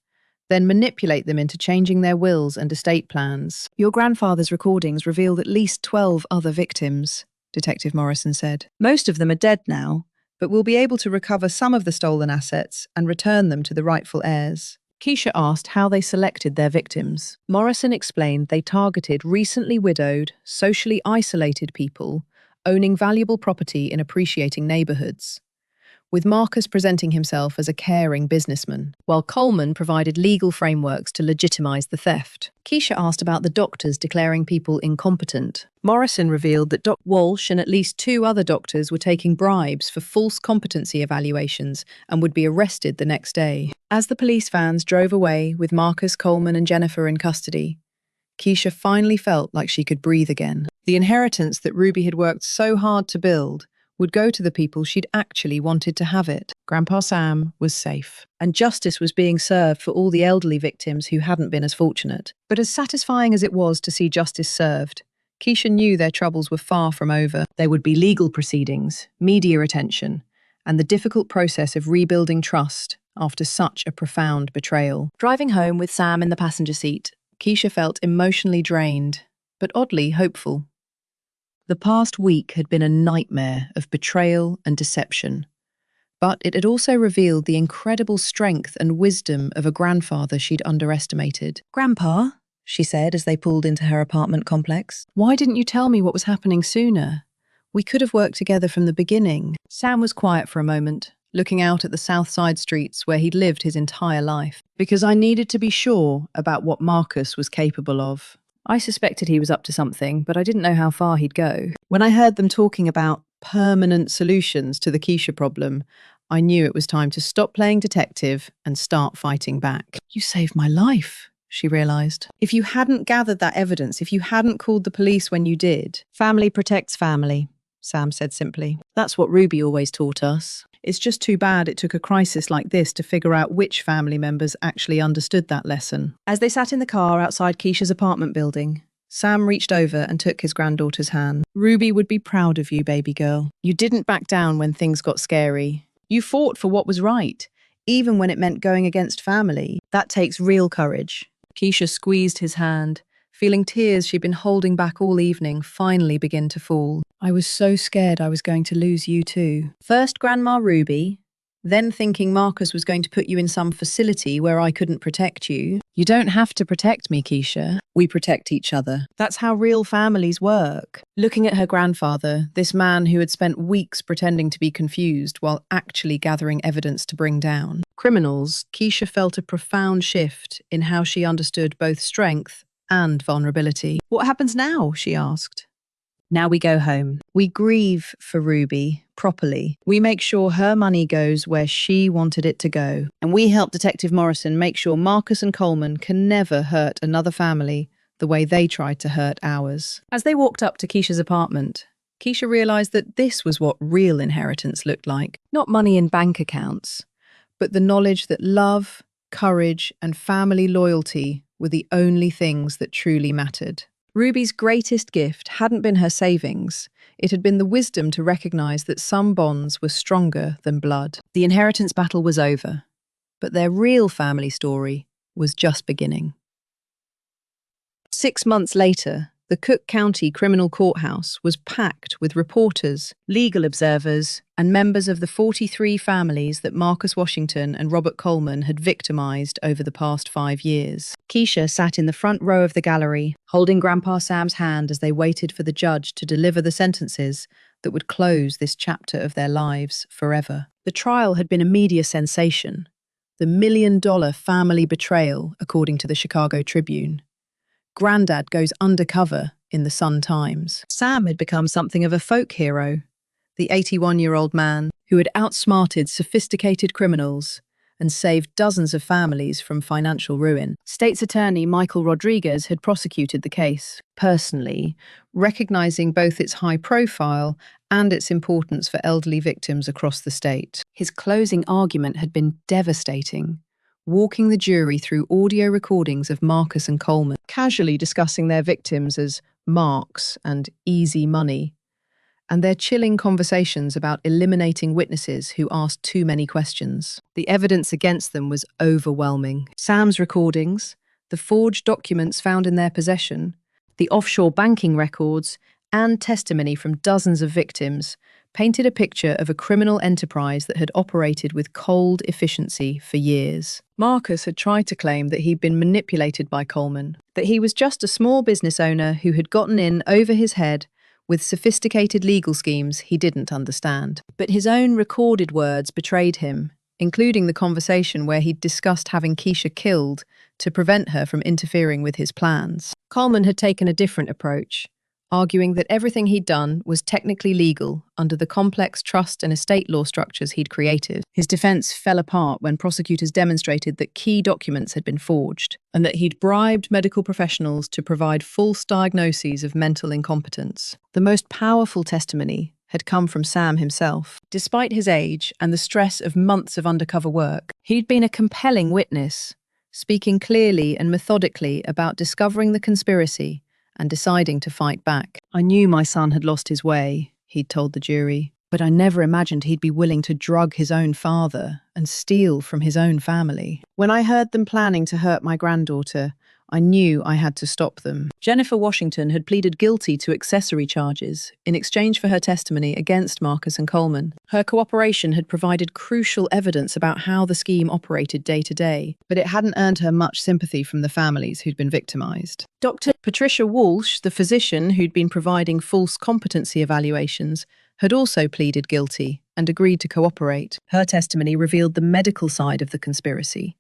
then manipulate them into changing their wills and estate plans. Your grandfather's recordings revealed at least 12 other victims, Detective Morrison said. Most of them are dead now, but we'll be able to recover some of the stolen assets and return them to the rightful heirs. Keisha asked how they selected their victims. Morrison explained they targeted recently widowed, socially isolated people owning valuable property in appreciating neighborhoods, with Marcus presenting himself as a caring businessman, while Coleman provided legal frameworks to legitimize the theft. Keisha asked about the doctors declaring people incompetent. Morrison revealed that Dr. Walsh and at least 2 other doctors were taking bribes for false competency evaluations and would be arrested the next day. As the police vans drove away with Marcus, Coleman, and Jennifer in custody, Keisha finally felt like she could breathe again. The inheritance that Ruby had worked so hard to build would go to the people she'd actually wanted to have it. Grandpa Sam was safe, and justice was being served for all the elderly victims who hadn't been as fortunate. But as satisfying as it was to see justice served, Keisha knew their troubles were far from over. There would be legal proceedings, media attention, and the difficult process of rebuilding trust after such a profound betrayal. Driving home with Sam in the passenger seat, Keisha felt emotionally drained, but oddly hopeful. The past week had been a nightmare of betrayal and deception, but it had also revealed the incredible strength and wisdom of a grandfather she'd underestimated. Grandpa, she said as they pulled into her apartment complex, why didn't you tell me what was happening sooner? We could have worked together from the beginning. Sam was quiet for a moment, looking out at the south side streets where he'd lived his entire life. Because I needed to be sure about what Marcus was capable of. I suspected he was up to something, but I didn't know how far he'd go. When I heard them talking about permanent solutions to the Keisha problem, I knew it was time to stop playing detective and start fighting back. You saved my life, she realized. If you hadn't gathered that evidence, if you hadn't called the police when you did. Family protects family, Sam said simply. That's what Ruby always taught us. It's just too bad it took a crisis like this to figure out which family members actually understood that lesson. As they sat in the car outside Keisha's apartment building, Sam reached over and took his granddaughter's hand. Ruby would be proud of you, baby girl. You didn't back down when things got scary. You fought for what was right, even when it meant going against family. That takes real courage. Keisha squeezed his hand, feeling tears she'd been holding back all evening finally begin to fall. I was so scared I was going to lose you too. First Grandma Ruby, then thinking Marcus was going to put you in some facility where I couldn't protect you. You don't have to protect me, Keisha. We protect each other. That's how real families work. Looking at her grandfather, this man who had spent weeks pretending to be confused while actually gathering evidence to bring down criminals, Keisha felt a profound shift in how she understood both strength and vulnerability. What happens now? She asked. Now we go home. We grieve for Ruby properly. We make sure her money goes where she wanted it to go. And we help Detective Morrison make sure Marcus and Coleman can never hurt another family the way they tried to hurt ours. As they walked up to Keisha's apartment, Keisha realized that this was what real inheritance looked like. Not money in bank accounts, but the knowledge that love, courage, and family loyalty were the only things that truly mattered. Ruby's greatest gift hadn't been her savings. It had been the wisdom to recognize that some bonds were stronger than blood. The inheritance battle was over, but their real family story was just beginning. 6 months later, the Cook County Criminal Courthouse was packed with reporters, legal observers, and members of the 43 families that Marcus Washington and Robert Coleman had victimized over the past 5 years. Keisha sat in the front row of the gallery, holding Grandpa Sam's hand as they waited for the judge to deliver the sentences that would close this chapter of their lives forever. The trial had been a media sensation, the $1 million family betrayal, according to the Chicago Tribune. Grandad goes undercover in the Sun-Times. Sam had become something of a folk hero, the 81-year-old man who had outsmarted sophisticated criminals and saved dozens of families from financial ruin. State's Attorney Michael Rodriguez had prosecuted the case personally, recognizing both its high profile and its importance for elderly victims across the state. His closing argument had been devastating, walking the jury through audio recordings of Marcus and Coleman, casually discussing their victims as marks and easy money, and their chilling conversations about eliminating witnesses who asked too many questions. The evidence against them was overwhelming. Sam's recordings, the forged documents found in their possession, the offshore banking records, and testimony from dozens of victims painted a picture of a criminal enterprise that had operated with cold efficiency for years. Marcus had tried to claim that he'd been manipulated by Coleman, that he was just a small business owner who had gotten in over his head with sophisticated legal schemes he didn't understand. But his own recorded words betrayed him, including the conversation where he'd discussed having Keisha killed to prevent her from interfering with his plans. Coleman had taken a different approach, arguing that everything he'd done was technically legal under the complex trust and estate law structures he'd created. His defense fell apart when prosecutors demonstrated that key documents had been forged and that he'd bribed medical professionals to provide false diagnoses of mental incompetence. The most powerful testimony had come from Sam himself. Despite his age and the stress of months of undercover work, he'd been a compelling witness, speaking clearly and methodically about discovering the conspiracy and deciding to fight back. I knew my son had lost his way, he'd told the jury, but I never imagined he'd be willing to drug his own father and steal from his own family. When I heard them planning to hurt my granddaughter, I knew I had to stop them. Jennifer Washington had pleaded guilty to accessory charges in exchange for her testimony against Marcus and Coleman. Her cooperation had provided crucial evidence about how the scheme operated day to day, but it hadn't earned her much sympathy from the families who'd been victimized. Dr. Patricia Walsh, the physician who'd been providing false competency evaluations, had also pleaded guilty and agreed to cooperate. Her testimony revealed the medical side of the conspiracy,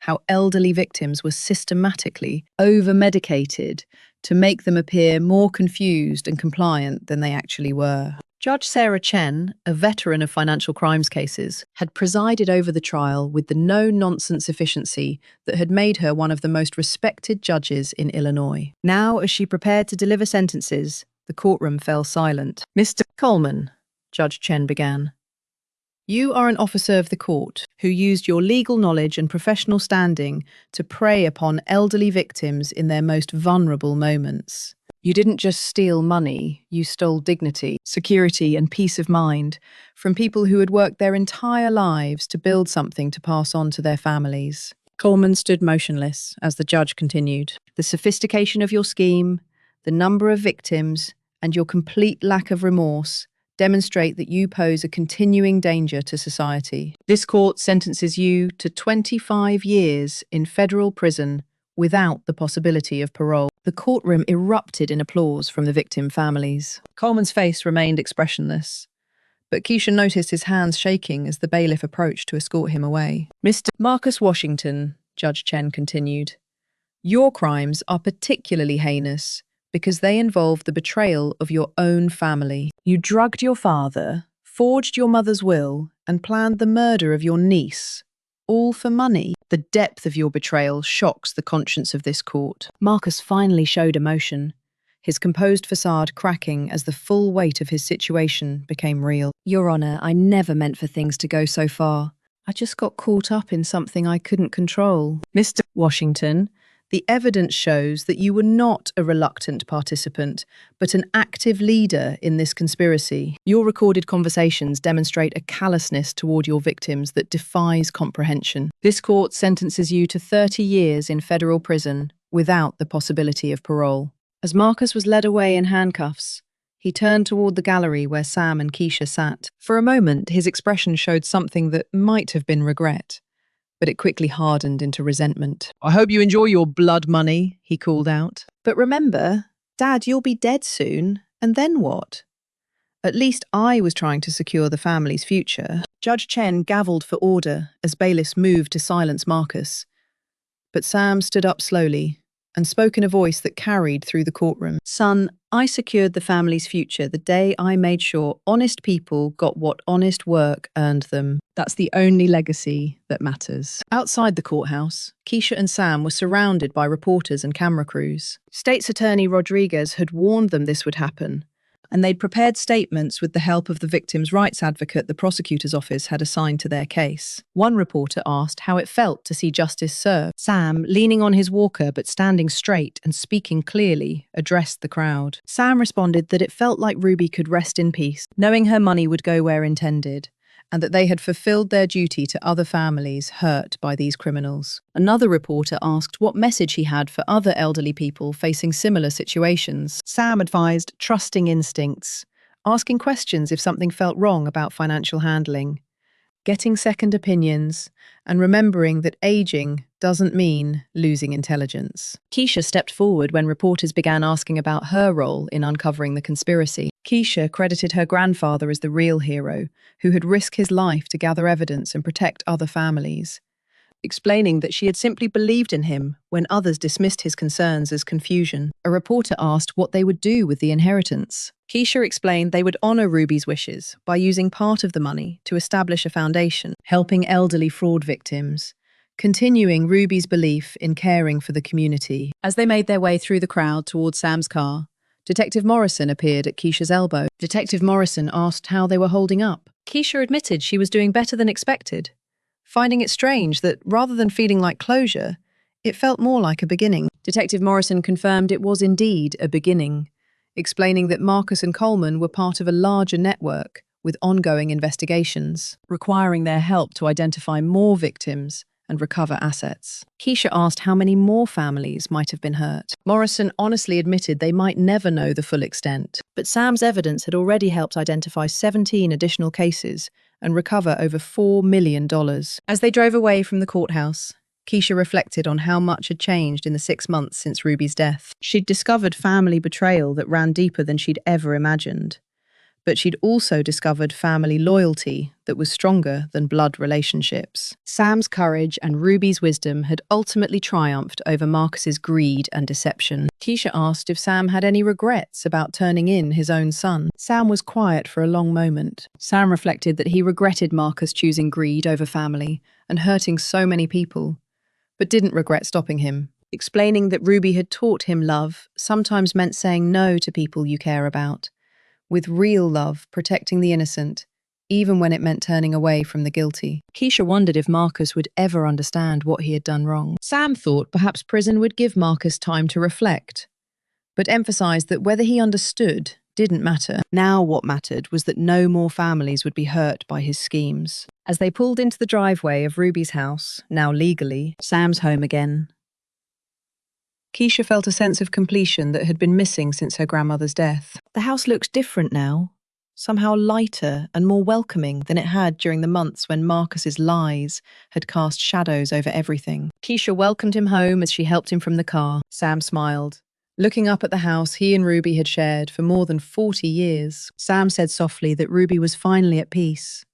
how elderly victims were systematically over-medicated to make them appear more confused and compliant than they actually were. Judge Sarah Chen, a veteran of financial crimes cases, had presided over the trial with the no-nonsense efficiency that had made her one of the most respected judges in Illinois. Now, as she prepared to deliver sentences, the courtroom fell silent. "Mr. Coleman," Judge Chen began, "you are an officer of the court who used your legal knowledge and professional standing to prey upon elderly victims in their most vulnerable moments. You didn't just steal money, you stole dignity, security, and peace of mind from people who had worked their entire lives to build something to pass on to their families." Coleman stood motionless as the judge continued. "The sophistication of your scheme, the number of victims, and your complete lack of remorse demonstrate that you pose a continuing danger to society. This court sentences you to 25 years in federal prison without the possibility of parole." The courtroom erupted in applause from the victim families. Coleman's face remained expressionless, but Keisha noticed his hands shaking as the bailiff approached to escort him away. "Mr. Marcus Washington," Judge Chen continued, "your crimes are particularly heinous because they involve the betrayal of your own family. You drugged your father, forged your mother's will, and planned the murder of your niece, all for money. The depth of your betrayal shocks the conscience of this court." Marcus finally showed emotion, his composed facade cracking as the full weight of his situation became real. "Your Honor, I never meant for things to go so far. I just got caught up in something I couldn't control." "Mr. Washington, the evidence shows that you were not a reluctant participant, but an active leader in this conspiracy. Your recorded conversations demonstrate a callousness toward your victims that defies comprehension. This court sentences you to 30 years in federal prison without the possibility of parole." As Marcus was led away in handcuffs, he turned toward the gallery where Sam and Keisha sat. For a moment, his expression showed something that might have been regret, but it quickly hardened into resentment. "I hope you enjoy your blood money," he called out. "But remember, Dad, you'll be dead soon, and then what? At least I was trying to secure the family's future." Judge Chen gavelled for order as bailiffs moved to silence Marcus. But Sam stood up slowly and spoke in a voice that carried through the courtroom. "Son, I secured the family's future the day I made sure honest people got what honest work earned them. That's the only legacy that matters." Outside the courthouse, Keisha and Sam were surrounded by reporters and camera crews. State's Attorney Rodriguez had warned them this would happen, and they'd prepared statements with the help of the victim's rights advocate the prosecutor's office had assigned to their case. One reporter asked how it felt to see justice served. Sam, leaning on his walker but standing straight and speaking clearly, addressed the crowd. Sam responded that it felt like Ruby could rest in peace, knowing her money would go where intended, and that they had fulfilled their duty to other families hurt by these criminals. Another reporter asked what message he had for other elderly people facing similar situations. Sam advised trusting instincts, asking questions if something felt wrong about financial handling, getting second opinions, and remembering that aging doesn't mean losing intelligence. Keisha stepped forward when reporters began asking about her role in uncovering the conspiracy. Keisha credited her grandfather as the real hero, who had risked his life to gather evidence and protect other families, explaining that she had simply believed in him when others dismissed his concerns as confusion. A reporter asked what they would do with the inheritance. Keisha explained they would honor Ruby's wishes by using part of the money to establish a foundation, helping elderly fraud victims, continuing Ruby's belief in caring for the community. As they made their way through the crowd toward Sam's car, Detective Morrison appeared at Keisha's elbow. Detective Morrison asked how they were holding up. Keisha admitted she was doing better than expected, finding it strange that, rather than feeling like closure, it felt more like a beginning. Detective Morrison confirmed it was indeed a beginning, explaining that Marcus and Coleman were part of a larger network with ongoing investigations, requiring their help to identify more victims and recover assets. Keisha asked how many more families might have been hurt. Morrison honestly admitted they might never know the full extent, but Sam's evidence had already helped identify 17 additional cases and recover over $4 million. As they drove away from the courthouse, Keisha reflected on how much had changed in the 6 months since Ruby's death. She'd discovered family betrayal that ran deeper than she'd ever imagined. but she'd also discovered family loyalty that was stronger than blood relationships. Sam's courage and Ruby's wisdom had ultimately triumphed over Marcus's greed and deception. Keisha asked if Sam had any regrets about turning in his own son. Sam was quiet for a long moment. Sam reflected that he regretted Marcus choosing greed over family and hurting so many people, but didn't regret stopping him, explaining that Ruby had taught him love sometimes meant saying no to people you care about, with real love protecting the innocent, even when it meant turning away from the guilty. Keisha wondered if Marcus would ever understand what he had done wrong. Sam thought perhaps prison would give Marcus time to reflect, but emphasized that whether he understood didn't matter. Now what mattered was that no more families would be hurt by his schemes. As they pulled into the driveway of Ruby's house, now legally Sam's home again, Keisha felt a sense of completion that had been missing since her grandmother's death. The house looked different now, somehow lighter and more welcoming than it had during the months when Marcus's lies had cast shadows over everything. Keisha welcomed him home as she helped him from the car. Sam smiled, looking up at the house he and Ruby had shared for more than 40 years. Sam said softly that Ruby was finally at peace,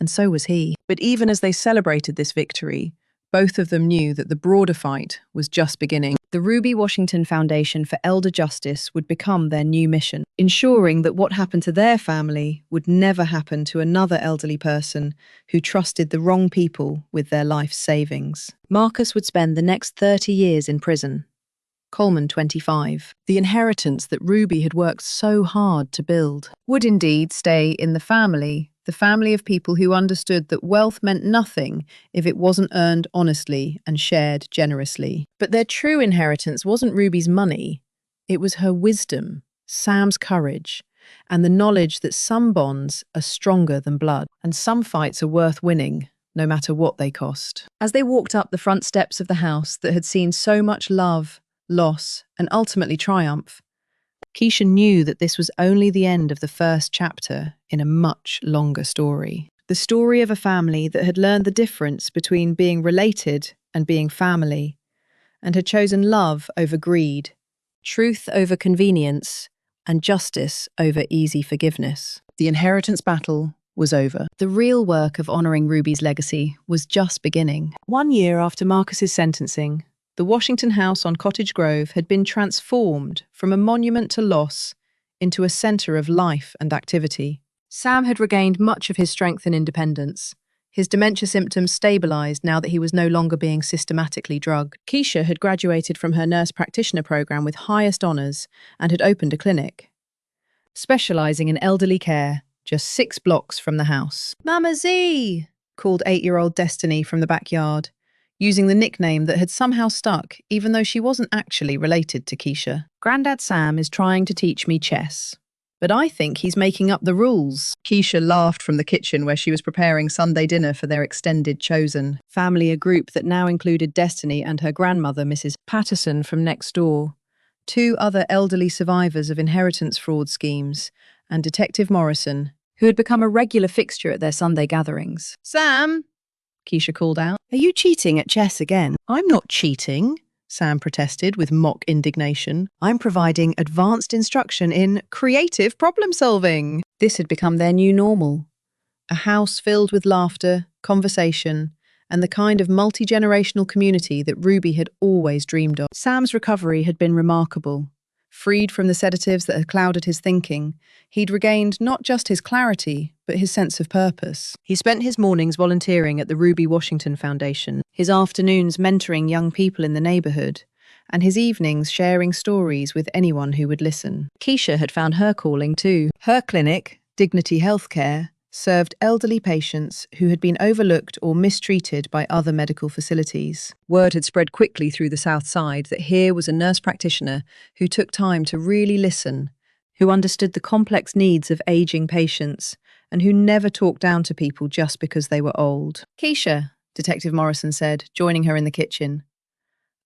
and so was he. But even as they celebrated this victory, both of them knew that the broader fight was just beginning. The Ruby Washington Foundation for Elder Justice would become their new mission, ensuring that what happened to their family would never happen to another elderly person who trusted the wrong people with their life savings. Marcus would spend the next 30 years in prison. Coleman, 25. The inheritance that Ruby had worked so hard to build would indeed stay in the family of people who understood that wealth meant nothing if it wasn't earned honestly and shared generously. But their true inheritance wasn't Ruby's money. It was her wisdom, Sam's courage, and the knowledge that some bonds are stronger than blood, and some fights are worth winning, no matter what they cost. As they walked up the front steps of the house that had seen so much love, loss, and ultimately triumph, Keisha knew that this was only the end of the first chapter in a much longer story. The story of a family that had learned the difference between being related and being family, and had chosen love over greed, truth over convenience, and justice over easy forgiveness. The inheritance battle was over. The real work of honoring Ruby's legacy was just beginning. 1 year after Marcus's sentencing, the Washington house on Cottage Grove had been transformed from a monument to loss into a center of life and activity. Sam had regained much of his strength and independence. His dementia symptoms stabilized now that he was no longer being systematically drugged. Keisha had graduated from her nurse practitioner program with highest honors and had opened a clinic, specializing in elderly care, just 6 blocks from the house. "Mama Z!" called 8-year-old Destiny from the backyard, using the nickname that had somehow stuck even though she wasn't actually related to Keisha. "Grandad Sam is trying to teach me chess, but I think he's making up the rules." Keisha laughed from the kitchen where she was preparing Sunday dinner for their extended chosen family, a group that now included Destiny and her grandmother, Mrs. Patterson, from next door, 2 other elderly survivors of inheritance fraud schemes, and Detective Morrison, who had become a regular fixture at their Sunday gatherings. "Sam!" Keisha called out. "Are you cheating at chess again?" "I'm not cheating," Sam protested with mock indignation. "I'm providing advanced instruction in creative problem solving." This had become their new normal. A house filled with laughter, conversation, and the kind of multi-generational community that Ruby had always dreamed of. Sam's recovery had been remarkable. Freed from the sedatives that had clouded his thinking, he'd regained not just his clarity, but his sense of purpose. He spent his mornings volunteering at the Ruby Washington Foundation, his afternoons mentoring young people in the neighborhood, and his evenings sharing stories with anyone who would listen. Keisha had found her calling too. Her clinic, Dignity Healthcare, served elderly patients who had been overlooked or mistreated by other medical facilities. Word had spread quickly through the South Side that here was a nurse practitioner who took time to really listen, who understood the complex needs of aging patients, and who never talked down to people just because they were old. "Keisha," Detective Morrison said, joining her in the kitchen,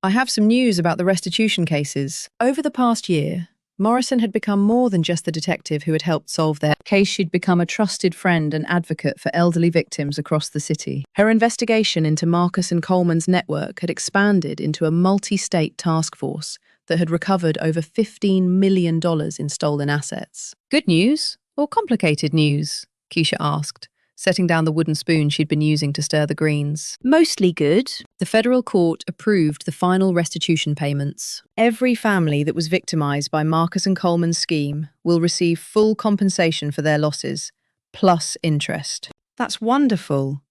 "I have some news about the restitution cases." Over the past year, Morrison had become more than just the detective who had helped solve their case. She'd become a trusted friend and advocate for elderly victims across the city. Her investigation into Marcus and Coleman's network had expanded into a multi-state task force that had recovered over $15 million in stolen assets. "Good news," or complicated news? Keisha asked, setting down the wooden spoon she'd been using to stir the greens. Mostly good. The federal court approved the final restitution payments. Every family that was victimized by Marcus and Coleman's scheme will receive full compensation for their losses, plus interest. That's wonderful.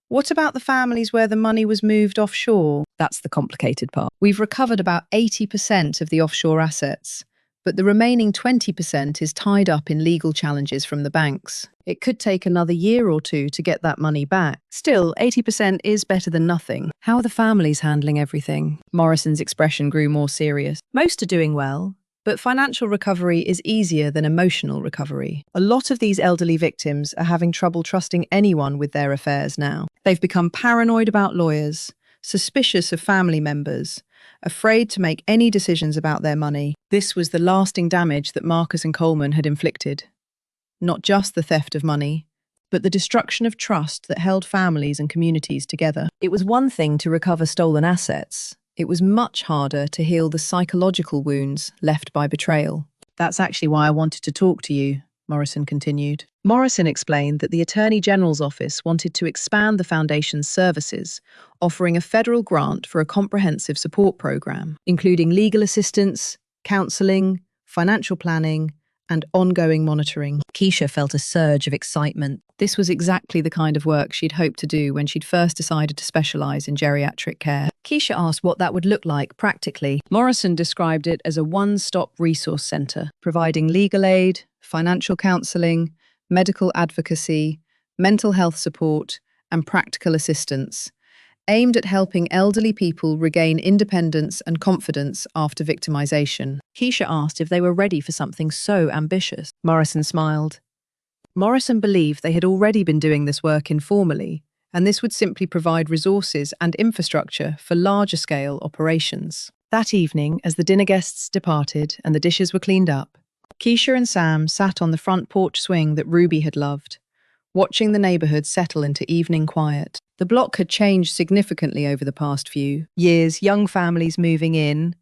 What about the families where the money was moved offshore? That's the complicated part. We've recovered about 80% of the offshore assets, but the remaining 20% is tied up in legal challenges from the banks. It could take another year or two to get that money back. Still, 80% is better than nothing. How are the families handling everything? Morrison's expression grew more serious. Most are doing well, but financial recovery is easier than emotional recovery. A lot of these elderly victims are having trouble trusting anyone with their affairs now. They've become paranoid about lawyers, suspicious of family members, afraid to make any decisions about their money. This was the lasting damage that Marcus and Coleman had inflicted. Not just the theft of money, but the destruction of trust that held families and communities together. It was one thing to recover stolen assets. It was much harder to heal the psychological wounds left by betrayal. That's actually why I wanted to talk to you, Morrison continued. Morrison explained that the Attorney General's office wanted to expand the Foundation's services, offering a federal grant for a comprehensive support program, including legal assistance, counseling, financial planning, and ongoing monitoring. Keisha felt a surge of excitement. This was exactly the kind of work she'd hoped to do when she'd first decided to specialize in geriatric care. Keisha asked what that would look like practically. Morrison described it as a one-stop resource center, providing legal aid, financial counseling, medical advocacy, mental health support, and practical assistance, aimed at helping elderly people regain independence and confidence after victimization. Keisha asked if they were ready for something so ambitious. Morrison smiled. Morrison believed they had already been doing this work informally, and this would simply provide resources and infrastructure for larger-scale operations. That evening, as the dinner guests departed and the dishes were cleaned up, Keisha and Sam sat on the front porch swing that Ruby had loved, watching the neighborhood settle into evening quiet. The block had changed significantly over the past few years, young families moving in,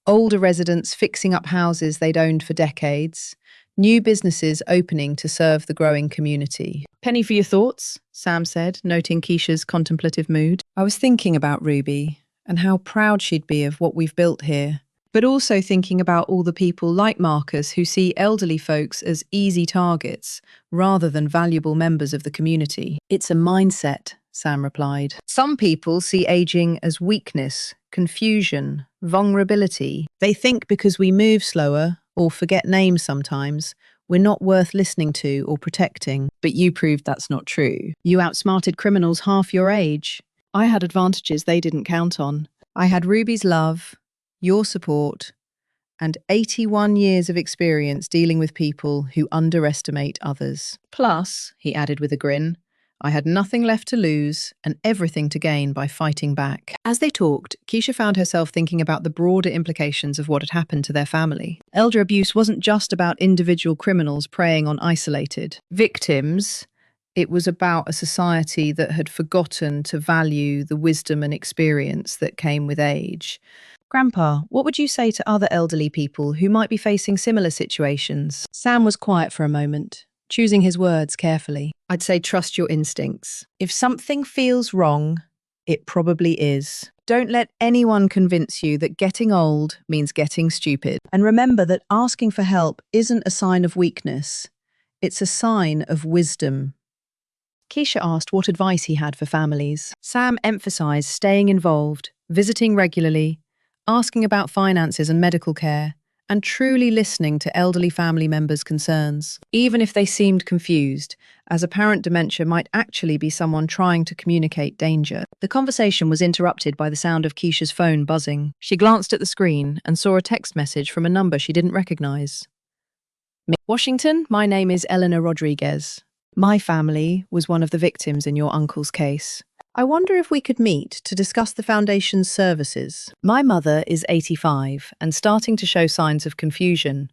older residents fixing up houses they'd owned for decades, new businesses opening to serve the growing community. "Penny for your thoughts," Sam said, noting Keisha's contemplative mood. "I was thinking about Ruby and how proud she'd be of what we've built here, but also thinking about all the people like Marcus who see elderly folks as easy targets rather than valuable members of the community." "It's a mindset," Sam replied. "Some people see aging as weakness, confusion, vulnerability. They think because we move slower or forget names sometimes, we're not worth listening to or protecting. But you proved that's not true. You outsmarted criminals half your age. I had advantages they didn't count on. I had Ruby's love, your support, and 81 years of experience dealing with people who underestimate others. Plus," he added with a grin, "I had nothing left to lose and everything to gain by fighting back." As they talked, Keisha found herself thinking about the broader implications of what had happened to their family. Elder abuse wasn't just about individual criminals preying on isolated victims. It was about a society that had forgotten to value the wisdom and experience that came with age. "Grandpa, what would you say to other elderly people who might be facing similar situations?" Sam was quiet for a moment, choosing his words carefully. "I'd say trust your instincts. If something feels wrong, it probably is. Don't let anyone convince you that getting old means getting stupid. And remember that asking for help isn't a sign of weakness. It's a sign of wisdom." Keisha asked what advice he had for families. Sam emphasized staying involved, visiting regularly, asking about finances and medical care, and truly listening to elderly family members' concerns, even if they seemed confused, as apparent dementia might actually be someone trying to communicate danger. The conversation was interrupted by the sound of Keisha's phone buzzing. She glanced at the screen and saw a text message from a number she didn't recognize. "Washington, my name is Eleanor Rodriguez. My family was one of the victims in your uncle's case. I wonder if we could meet to discuss the Foundation's services. My mother is 85 and starting to show signs of confusion,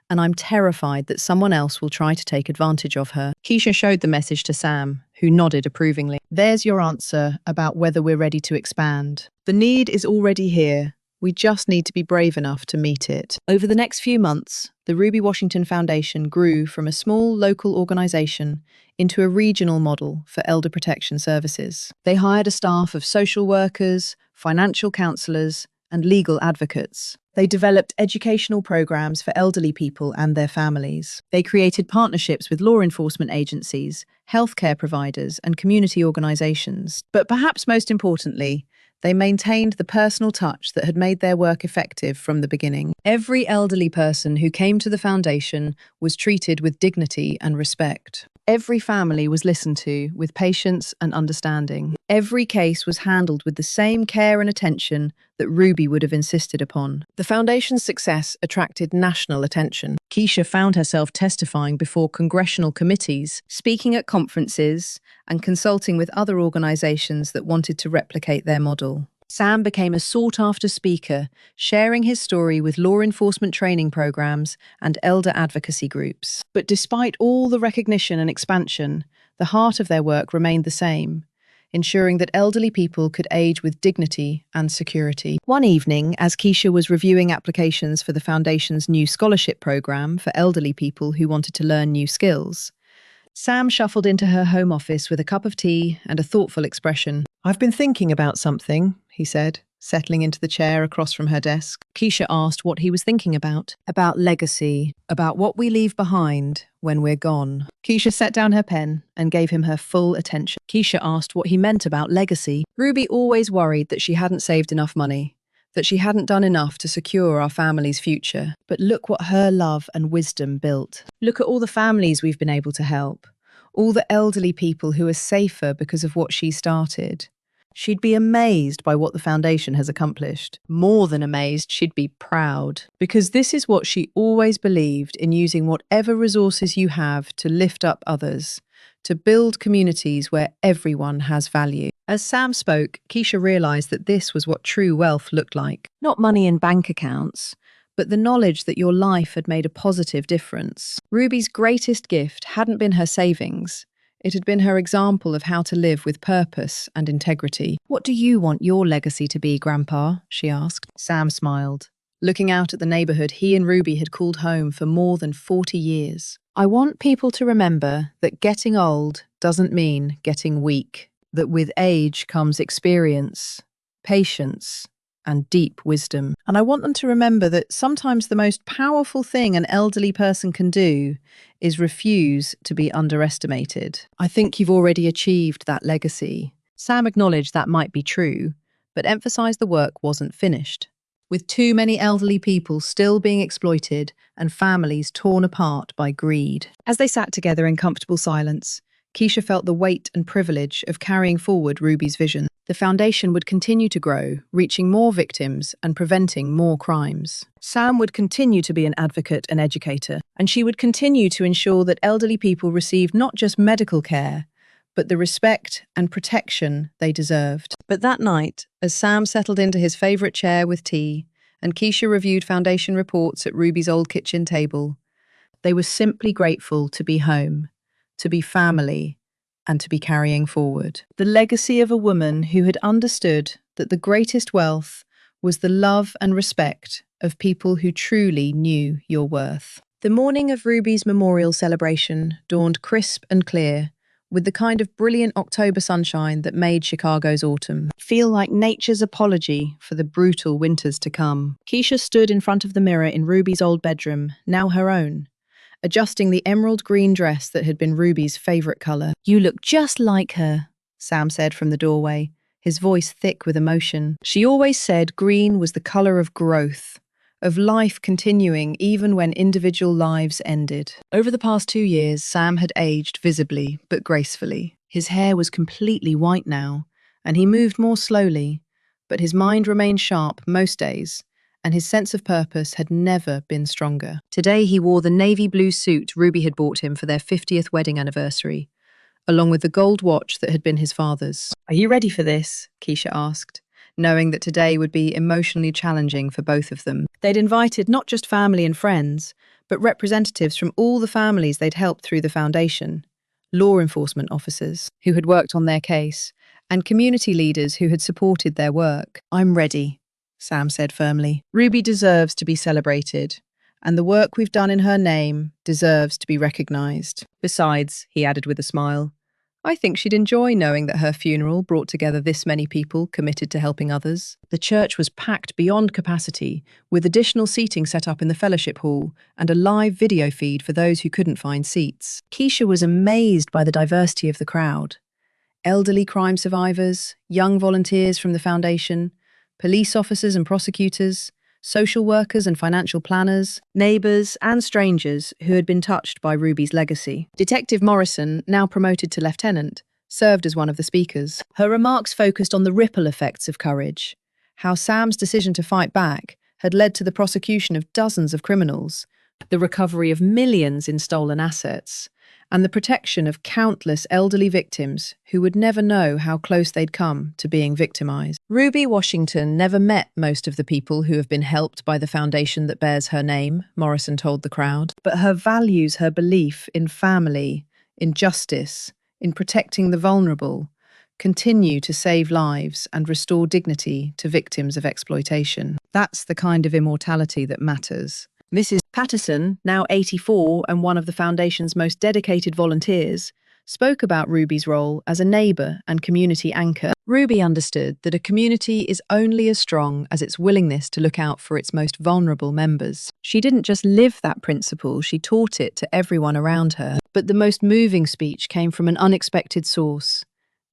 and I'm terrified that someone else will try to take advantage of her." Keisha showed the message to Sam, who nodded approvingly. "There's your answer about whether we're ready to expand. The need is already here. We just need to be brave enough to meet it. Over the next few months, the Ruby Washington Foundation grew from a small local organization into a regional model for elder protection services. They hired a staff of social workers, financial counselors, and legal advocates. They developed educational programs for elderly people and their families. They created partnerships with law enforcement agencies, healthcare providers, and community organizations. But perhaps most importantly, they maintained the personal touch that had made their work effective from the beginning. Every elderly person who came to the foundation was treated with dignity and respect. Every family was listened to with patience and understanding. Every case was handled with the same care and attention that Ruby would have insisted upon. The foundation's success attracted national attention. Keisha found herself testifying before congressional committees, speaking at conferences, and consulting with other organizations that wanted to replicate their model. Sam became a sought-after speaker, sharing his story with law enforcement training programs and elder advocacy groups. But despite all the recognition and expansion, the heart of their work remained the same, ensuring that elderly people could age with dignity and security. One evening, as Keisha was reviewing applications for the Foundation's new scholarship program for elderly people who wanted to learn new skills, Sam shuffled into her home office with a cup of tea and a thoughtful expression. "I've been thinking about something," he said, settling into the chair across from her desk. Keisha asked what he was thinking about. About legacy, about what we leave behind when we're gone. Keisha set down her pen and gave him her full attention. Keisha asked what he meant about legacy. Ruby always worried that she hadn't saved enough money, that she hadn't done enough to secure our family's future. But look what her love and wisdom built. Look at all the families we've been able to help. All the elderly people who are safer because of what she started. She'd be amazed by what the foundation has accomplished. More than amazed, she'd be proud. Because this is what she always believed in, using whatever resources you have to lift up others, to build communities where everyone has value. As Sam spoke, Keisha realized that this was what true wealth looked like. Not money in bank accounts, but the knowledge that your life had made a positive difference. Ruby's greatest gift hadn't been her savings. It had been her example of how to live with purpose and integrity. "What do you want your legacy to be, Grandpa?" she asked. Sam smiled, looking out at the neighborhood he and Ruby had called home for more than 40 years. "I want people to remember that getting old doesn't mean getting weak, that with age comes experience, patience, and deep wisdom. And I want them to remember that sometimes the most powerful thing an elderly person can do is refuse to be underestimated. I think you've already achieved that legacy." Sam acknowledged that might be true, but emphasized the work wasn't finished. With too many elderly people still being exploited and families torn apart by greed. As they sat together in comfortable silence, Keisha felt the weight and privilege of carrying forward Ruby's vision. The foundation would continue to grow, reaching more victims and preventing more crimes. Sam would continue to be an advocate and educator, and she would continue to ensure that elderly people received not just medical care, but the respect and protection they deserved. But that night, as Sam settled into his favorite chair with tea, and Keisha reviewed foundation reports at Ruby's old kitchen table, they were simply grateful to be home, to be family, and to be carrying forward. The legacy of a woman who had understood that the greatest wealth was the love and respect of people who truly knew your worth. The morning of Ruby's memorial celebration dawned crisp and clear, with the kind of brilliant October sunshine that made Chicago's autumn feel like nature's apology for the brutal winters to come. Keisha stood in front of the mirror in Ruby's old bedroom, now her own, adjusting the emerald green dress that had been Ruby's favorite color. "You look just like her," Sam said from the doorway, his voice thick with emotion. She always said green was the color of growth, of life continuing even when individual lives ended. Over the past 2 years, Sam had aged visibly but gracefully. His hair was completely white now, and he moved more slowly, but his mind remained sharp most days, and his sense of purpose had never been stronger. Today he wore the navy blue suit Ruby had bought him for their 50th wedding anniversary, along with the gold watch that had been his father's. "Are you ready for this?" Keisha asked, knowing that today would be emotionally challenging for both of them. They'd invited not just family and friends, but representatives from all the families they'd helped through the foundation, law enforcement officers who had worked on their case, and community leaders who had supported their work. "I'm ready," Sam said firmly. Ruby deserves to be celebrated, and the work we've done in her name deserves to be recognized. Besides, he added with a smile, I think she'd enjoy knowing that her funeral brought together this many people committed to helping others. The church was packed beyond capacity, with additional seating set up in the fellowship hall and a live video feed for those who couldn't find seats. Keisha was amazed by the diversity of the crowd. Elderly crime survivors, young volunteers from the foundation, police officers and prosecutors, social workers and financial planners, neighbours and strangers who had been touched by Ruby's legacy. Detective Morrison, now promoted to lieutenant, served as one of the speakers. Her remarks focused on the ripple effects of courage, how Sam's decision to fight back had led to the prosecution of dozens of criminals, the recovery of millions in stolen assets, and the protection of countless elderly victims who would never know how close they'd come to being victimized. Ruby Washington never met most of the people who have been helped by the foundation that bears her name, Morrison told the crowd, but her values, her belief in family, in justice, in protecting the vulnerable, continue to save lives and restore dignity to victims of exploitation. That's the kind of immortality that matters. Mrs. Patterson, now 84 and one of the foundation's most dedicated volunteers, spoke about Ruby's role as a neighbour and community anchor. Ruby understood that a community is only as strong as its willingness to look out for its most vulnerable members. She didn't just live that principle, she taught it to everyone around her. But the most moving speech came from an unexpected source.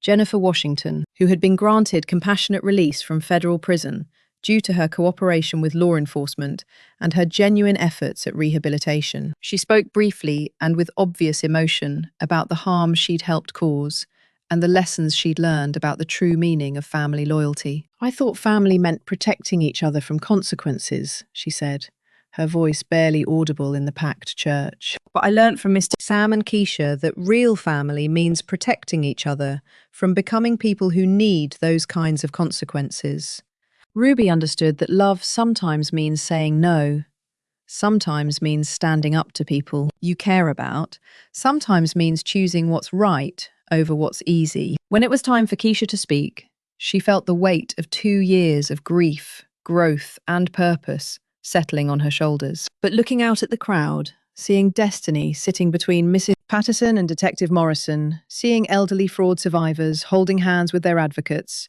Jennifer Washington, who had been granted compassionate release from federal prison due to her cooperation with law enforcement and her genuine efforts at rehabilitation. She spoke briefly and with obvious emotion about the harm she'd helped cause and the lessons she'd learned about the true meaning of family loyalty. I thought family meant protecting each other from consequences, she said, her voice barely audible in the packed church. But I learnt from Mr. Sam and Keisha that real family means protecting each other from becoming people who need those kinds of consequences. Ruby understood that love sometimes means saying no, sometimes means standing up to people you care about, sometimes means choosing what's right over what's easy. When it was time for Keisha to speak, she felt the weight of 2 years of grief, growth, and purpose settling on her shoulders. But looking out at the crowd, seeing destiny sitting between Mrs. Patterson and Detective Morrison, seeing elderly fraud survivors holding hands with their advocates,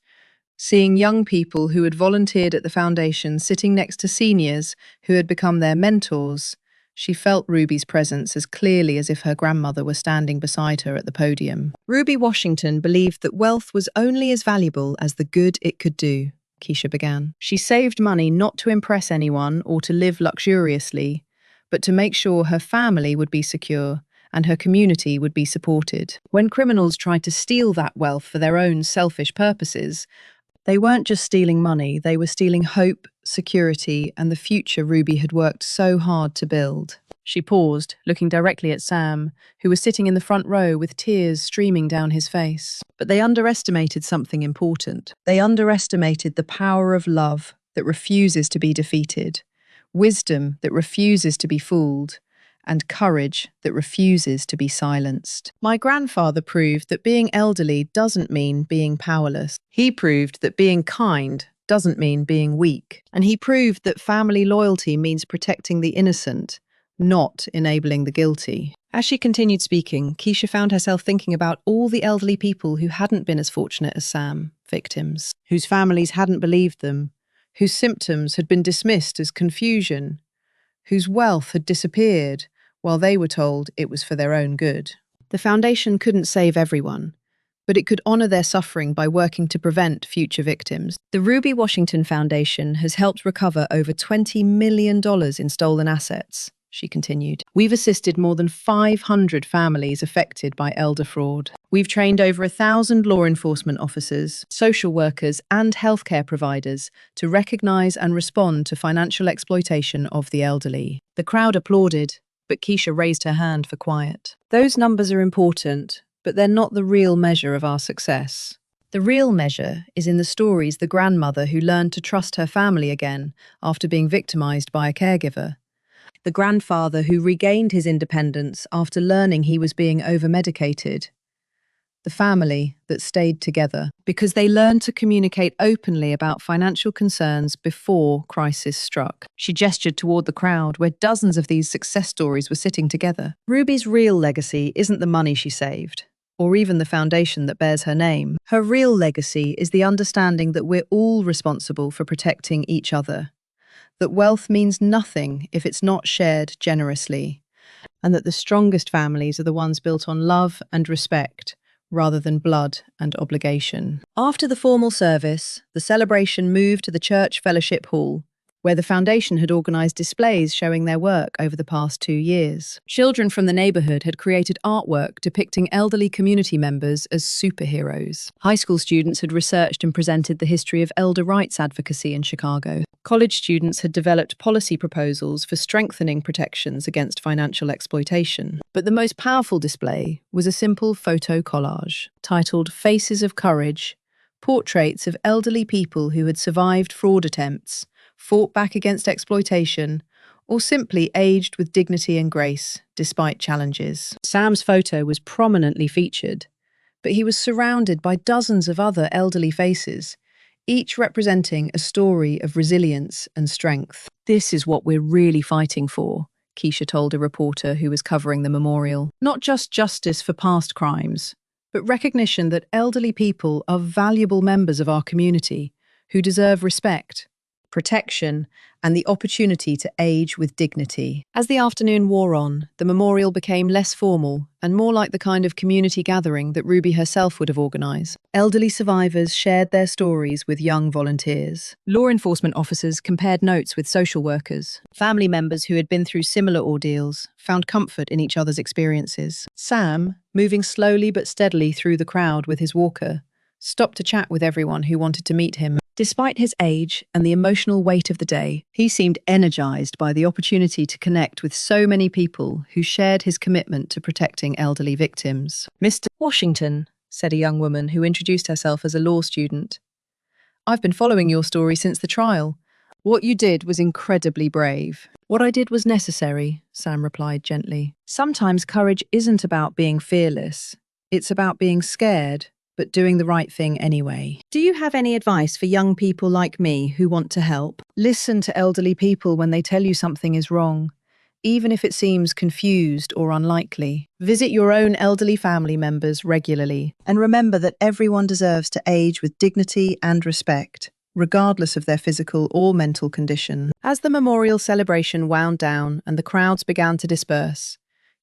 seeing young people who had volunteered at the foundation sitting next to seniors who had become their mentors, she felt Ruby's presence as clearly as if her grandmother were standing beside her at the podium. Ruby Washington believed that wealth was only as valuable as the good it could do, Keisha began. She saved money not to impress anyone or to live luxuriously, but to make sure her family would be secure and her community would be supported. When criminals tried to steal that wealth for their own selfish purposes, they weren't just stealing money, they were stealing hope, security, and the future Ruby had worked so hard to build. She paused, looking directly at Sam, who was sitting in the front row with tears streaming down his face. But they underestimated something important. They underestimated the power of love that refuses to be defeated, wisdom that refuses to be fooled, and courage that refuses to be silenced. My grandfather proved that being elderly doesn't mean being powerless. He proved that being kind doesn't mean being weak. And he proved that family loyalty means protecting the innocent, not enabling the guilty. As she continued speaking, Keisha found herself thinking about all the elderly people who hadn't been as fortunate as Sam, victims, whose families hadn't believed them, whose symptoms had been dismissed as confusion, whose wealth had disappeared while they were told it was for their own good. The foundation couldn't save everyone, but it could honour their suffering by working to prevent future victims. The Ruby Washington Foundation has helped recover over $20 million in stolen assets, she continued. We've assisted more than 500 families affected by elder fraud. We've trained over 1,000 law enforcement officers, social workers, and healthcare providers to recognise and respond to financial exploitation of the elderly. The crowd applauded, but Keisha raised her hand for quiet. Those numbers are important, but they're not the real measure of our success. The real measure is in the stories the grandmother who learned to trust her family again after being victimised by a caregiver. The grandfather who regained his independence after learning he was being over-medicated. the family that stayed together, because they learned to communicate openly about financial concerns before crisis struck. She gestured toward the crowd where dozens of these success stories were sitting together. Ruby's real legacy isn't the money she saved, or even the foundation that bears her name. Her real legacy is the understanding that we're all responsible for protecting each other, that wealth means nothing if it's not shared generously, and that the strongest families are the ones built on love and respect, rather than blood and obligation. After the formal service, the celebration moved to the church fellowship hall, where the foundation had organised displays showing their work over the past 2 years. Children from the neighbourhood had created artwork depicting elderly community members as superheroes. High school students had researched and presented the history of elder rights advocacy in Chicago. College students had developed policy proposals for strengthening protections against financial exploitation. But the most powerful display was a simple photo collage titled "Faces of Courage," portraits of elderly people who had survived fraud attempts, fought back against exploitation, or simply aged with dignity and grace despite challenges. Sam's photo was prominently featured, but he was surrounded by dozens of other elderly faces, each representing a story of resilience and strength. "This is what we're really fighting for," Keisha told a reporter who was covering the memorial. "Not just justice for past crimes, but recognition that elderly people are valuable members of our community who deserve respect, protection, and the opportunity to age with dignity." As the afternoon wore on, the memorial became less formal and more like the kind of community gathering that Ruby herself would have organised. Elderly survivors shared their stories with young volunteers. Law enforcement officers compared notes with social workers. Family members who had been through similar ordeals found comfort in each other's experiences. Sam, moving slowly but steadily through the crowd with his walker, stopped to chat with everyone who wanted to meet him. Despite his age and the emotional weight of the day, he seemed energized by the opportunity to connect with so many people who shared his commitment to protecting elderly victims. "Mr. Washington," said a young woman who introduced herself as a law student, "I've been following your story since the trial. What you did was incredibly brave." "What I did was necessary," Sam replied gently. "Sometimes courage isn't about being fearless. It's about being scared, but doing the right thing anyway." Do you have any advice for young people like me who want to help? Listen to elderly people when they tell you something is wrong, even if it seems confused or unlikely. Visit your own elderly family members regularly, and remember that everyone deserves to age with dignity and respect, regardless of their physical or mental condition. As the memorial celebration wound down and the crowds began to disperse,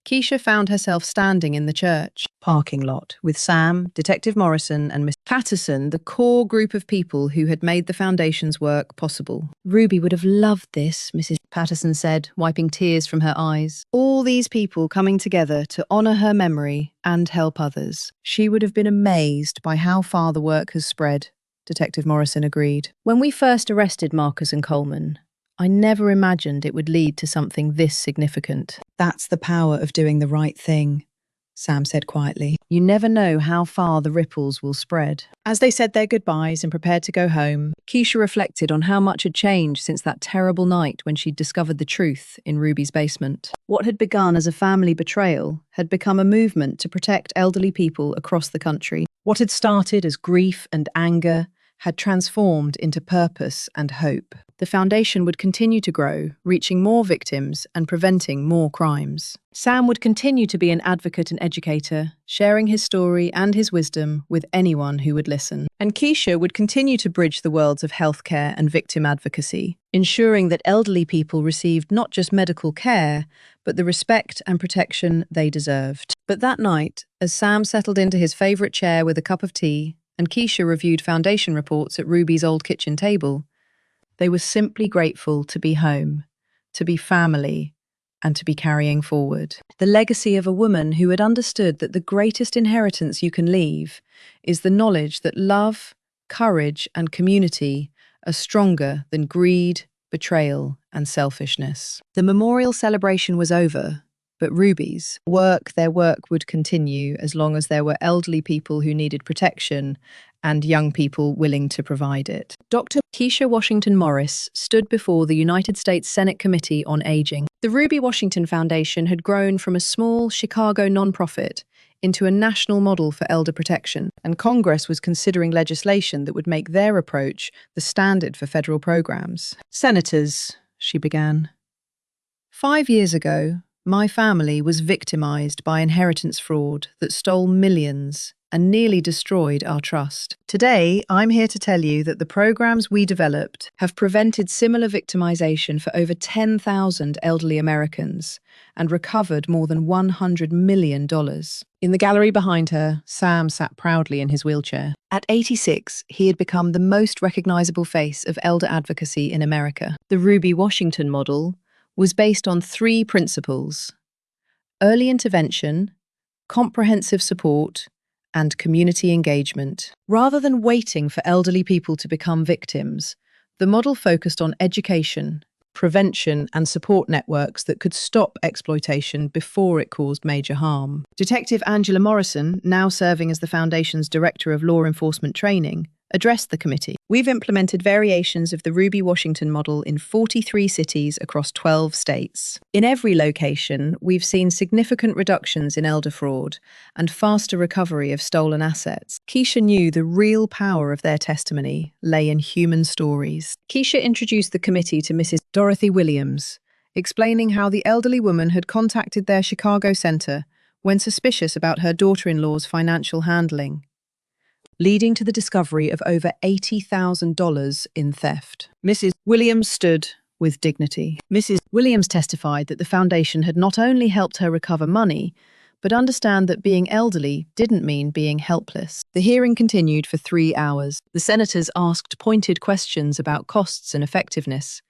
Keisha found herself standing in the church parking lot with Sam, Detective Morrison, and Miss Patterson, the core group of people who had made the foundation's work possible. "Ruby would have loved this," Mrs. Patterson said, wiping tears from her eyes. "All these people coming together to honour her memory and help others. She would have been amazed by how far the work has spread," Detective Morrison agreed. "When we first arrested Marcus and Coleman, I never imagined it would lead to something this significant." "That's the power of doing the right thing," Sam said quietly. "You never know how far the ripples will spread." As they said their goodbyes and prepared to go home, Keisha reflected on how much had changed since that terrible night when she'd discovered the truth in Ruby's basement. What had begun as a family betrayal had become a movement to protect elderly people across the country. What had started as grief and anger had transformed into purpose and hope. The foundation would continue to grow, reaching more victims and preventing more crimes. Sam would continue to be an advocate and educator, sharing his story and his wisdom with anyone who would listen. And Keisha would continue to bridge the worlds of healthcare and victim advocacy, ensuring that elderly people received not just medical care, but the respect and protection they deserved. But that night, as Sam settled into his favourite chair with a cup of tea, and Keisha reviewed foundation reports at Ruby's old kitchen table, they were simply grateful to be home, to be family, and to be carrying forward. The legacy of a woman who had understood that the greatest inheritance you can leave is the knowledge that love, courage, and community are stronger than greed, betrayal, and selfishness. The memorial celebration was over, but Ruby's their work would continue as long as there were elderly people who needed protection and young people willing to provide it. Dr. Keisha Washington Morris stood before the United States Senate Committee on Aging. The Ruby Washington Foundation had grown from a small Chicago nonprofit into a national model for elder protection, and Congress was considering legislation that would make their approach the standard for federal programs. "Senators," she began. "5 years ago, my family was victimized by inheritance fraud that stole millions and nearly destroyed our trust. Today, I'm here to tell you that the programs we developed have prevented similar victimization for over 10,000 elderly Americans and recovered more than $100 million. In the gallery behind her, Sam sat proudly in his wheelchair. At 86, he had become the most recognizable face of elder advocacy in America. The Ruby Washington model was based on 3 principles: early intervention, comprehensive support, and community engagement. Rather than waiting for elderly people to become victims, the model focused on education, prevention, and support networks that could stop exploitation before it caused major harm. Detective Angela Morrison, now serving as the Foundation's Director of Law Enforcement Training, addressed the committee. "We've implemented variations of the Ruby Washington model in 43 cities across 12 states. In every location, we've seen significant reductions in elder fraud and faster recovery of stolen assets." Keisha knew the real power of their testimony lay in human stories. Keisha introduced the committee to Mrs. Dorothy Williams, explaining how the elderly woman had contacted their Chicago center when suspicious about her daughter-in-law's financial handling, leading to the discovery of over $80,000 in theft. Mrs. Williams stood with dignity. Mrs. Williams testified that the foundation had not only helped her recover money, but understand that being elderly didn't mean being helpless. The hearing continued for 3 hours. The senators asked pointed questions about costs and effectiveness,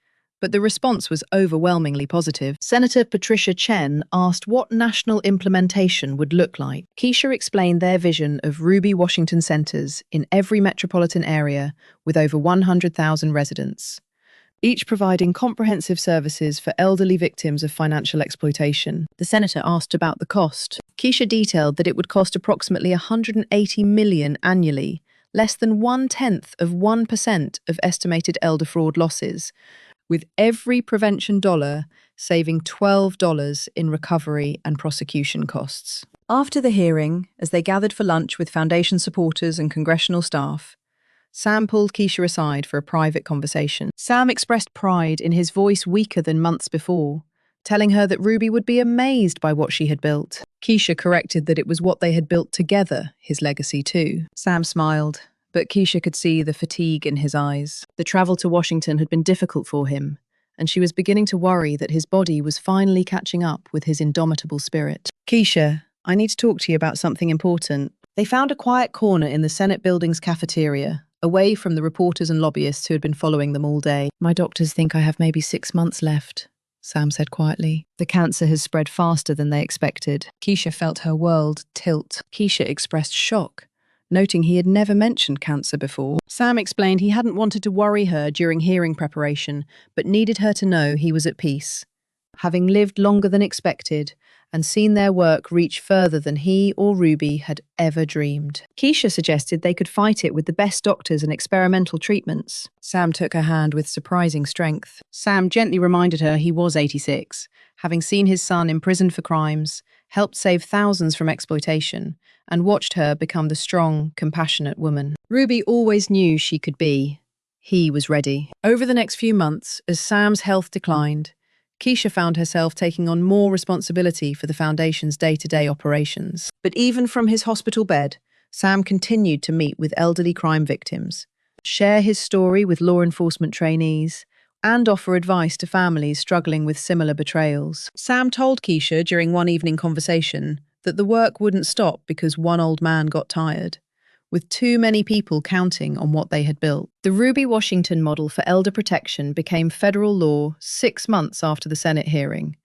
but the response was overwhelmingly positive. Senator Patricia Chen asked what national implementation would look like. Keisha explained their vision of Ruby Washington centers in every metropolitan area with over 100,000 residents, each providing comprehensive services for elderly victims of financial exploitation. The senator asked about the cost. Keisha detailed that it would cost approximately $180 million annually, less than 0.1% of estimated elder fraud losses, with every prevention dollar saving $12 in recovery and prosecution costs. After the hearing, as they gathered for lunch with Foundation supporters and congressional staff, Sam pulled Keisha aside for a private conversation. Sam expressed pride in his voice weaker than months before, telling her that Ruby would be amazed by what she had built. Keisha corrected that it was what they had built together, his legacy too. Sam smiled, but Keisha could see the fatigue in his eyes. The travel to Washington had been difficult for him, and she was beginning to worry that his body was finally catching up with his indomitable spirit. "Keisha, I need to talk to you about something important." They found a quiet corner in the Senate building's cafeteria, away from the reporters and lobbyists who had been following them all day. "My doctors think I have maybe 6 months left," Sam said quietly. "The cancer has spread faster than they expected." Keisha felt her world tilt. Keisha expressed shock, noting he had never mentioned cancer before. Sam explained he hadn't wanted to worry her during hearing preparation, but needed her to know he was at peace, having lived longer than expected and seen their work reach further than he or Ruby had ever dreamed. Keisha suggested they could fight it with the best doctors and experimental treatments. Sam took her hand with surprising strength. Sam gently reminded her he was 86, having seen his son imprisoned for crimes, helped save thousands from exploitation, and watched her become the strong, compassionate woman Ruby always knew she could be. He was ready. Over the next few months, as Sam's health declined, Keisha found herself taking on more responsibility for the Foundation's day-to-day operations. But even from his hospital bed, Sam continued to meet with elderly crime victims, share his story with law enforcement trainees, and offer advice to families struggling with similar betrayals. Sam told Keisha during one evening conversation that the work wouldn't stop because one old man got tired, with too many people counting on what they had built. The Ruby Washington model for elder protection became federal law 6 months after the Senate hearing,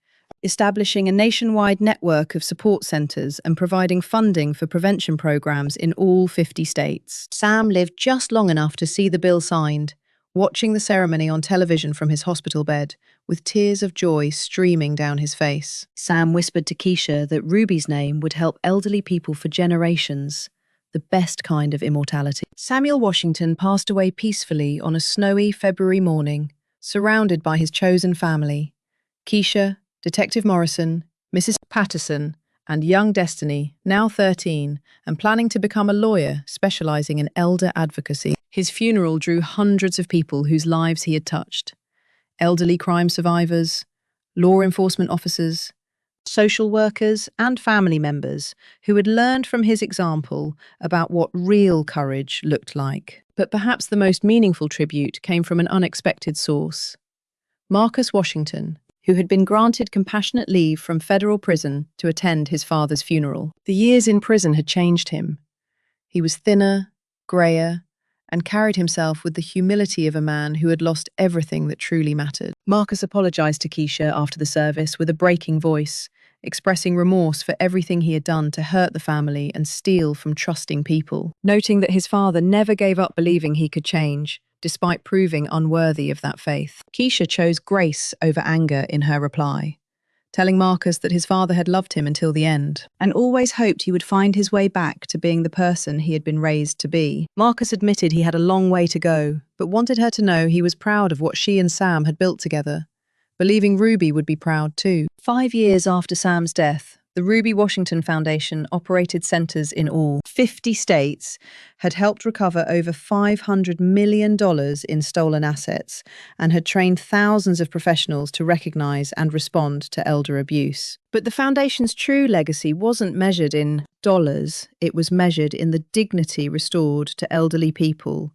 establishing a nationwide network of support centers and providing funding for prevention programs in all 50 states. Sam lived just long enough to see the bill signed, watching the ceremony on television from his hospital bed, with tears of joy streaming down his face. Sam whispered to Keisha that Ruby's name would help elderly people for generations, the best kind of immortality. Samuel Washington passed away peacefully on a snowy February morning, surrounded by his chosen family: Keisha, Detective Morrison, Mrs. Patterson, and young Destiny, now 13, and planning to become a lawyer specializing in elder advocacy. His funeral drew hundreds of people whose lives he had touched. Elderly crime survivors, law enforcement officers, social workers, and family members who had learned from his example about what real courage looked like. But perhaps the most meaningful tribute came from an unexpected source. Marcus Washington, who had been granted compassionate leave from federal prison to attend his father's funeral. The years in prison had changed him. He was thinner, greyer, and carried himself with the humility of a man who had lost everything that truly mattered. Marcus apologized to Keisha after the service with a breaking voice, expressing remorse for everything he had done to hurt the family and steal from trusting people, noting that his father never gave up believing he could change, despite proving unworthy of that faith. Keisha chose grace over anger in her reply, telling Marcus that his father had loved him until the end, and always hoped he would find his way back to being the person he had been raised to be. Marcus admitted he had a long way to go, but wanted her to know he was proud of what she and Sam had built together, believing Ruby would be proud too. 5 years after Sam's death, the Ruby Washington Foundation operated centers in all 50 states, had helped recover over $500 million in stolen assets, and had trained thousands of professionals to recognize and respond to elder abuse. But the foundation's true legacy wasn't measured in dollars, it was measured in the dignity restored to elderly people,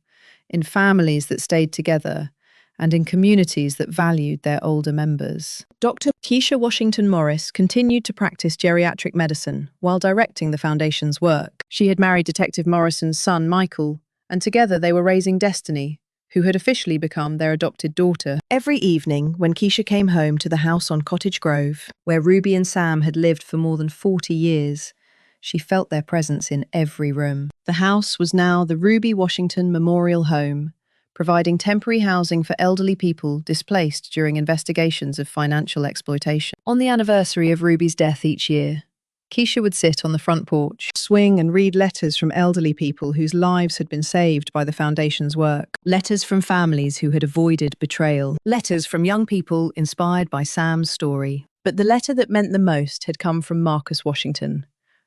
in families that stayed together, and in communities that valued their older members. Dr. Keisha Washington Morris continued to practice geriatric medicine while directing the foundation's work. She had married Detective Morrison's son, Michael, and together they were raising Destiny, who had officially become their adopted daughter. Every evening, when Keisha came home to the house on Cottage Grove, where Ruby and Sam had lived for more than 40 years, she felt their presence in every room. The house was now the Ruby Washington Memorial Home, providing temporary housing for elderly people displaced during investigations of financial exploitation. On the anniversary of Ruby's death each year, Keisha would sit on the front porch, swing and read letters from elderly people whose lives had been saved by the foundation's work. Letters from families who had avoided betrayal. Letters from young people inspired by Sam's story. But the letter that meant the most had come from Marcus Washington,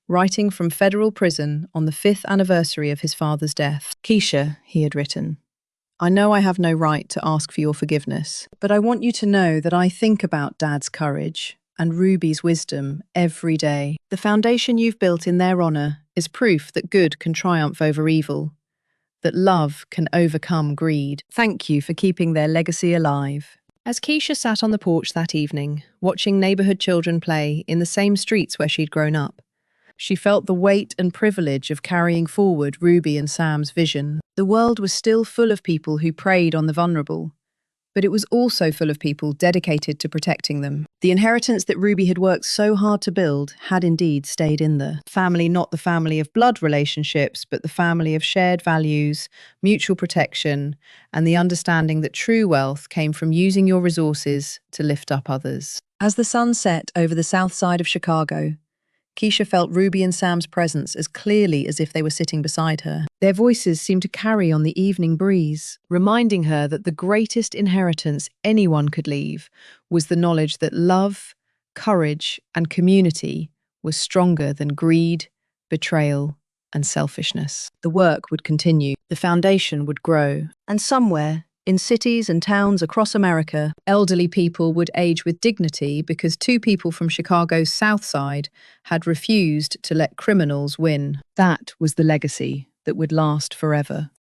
writing from federal prison on the 5th anniversary of his father's death. Keisha, he had written, I know I have no right to ask for your forgiveness, but I want you to know that I think about Dad's courage and Ruby's wisdom every day. The foundation you've built in their honor is proof that good can triumph over evil, that love can overcome greed. Thank you for keeping their legacy alive. As Keisha sat on the porch that evening, watching neighborhood children play in the same streets where she'd grown up, she felt the weight and privilege of carrying forward Ruby and Sam's vision. The world was still full of people who preyed on the vulnerable, but it was also full of people dedicated to protecting them. The inheritance that Ruby had worked so hard to build had indeed stayed in the family, not the family of blood relationships, but the family of shared values, mutual protection, and the understanding that true wealth came from using your resources to lift up others. As the sun set over the south side of Chicago, Keisha felt Ruby and Sam's presence as clearly as if they were sitting beside her. Their voices seemed to carry on the evening breeze, reminding her that the greatest inheritance anyone could leave was the knowledge that love, courage, and community was stronger than greed, betrayal, and selfishness. The work would continue, the foundation would grow, and somewhere, in cities and towns across America, elderly people would age with dignity because 2 people from Chicago's South Side had refused to let criminals win. That was the legacy that would last forever.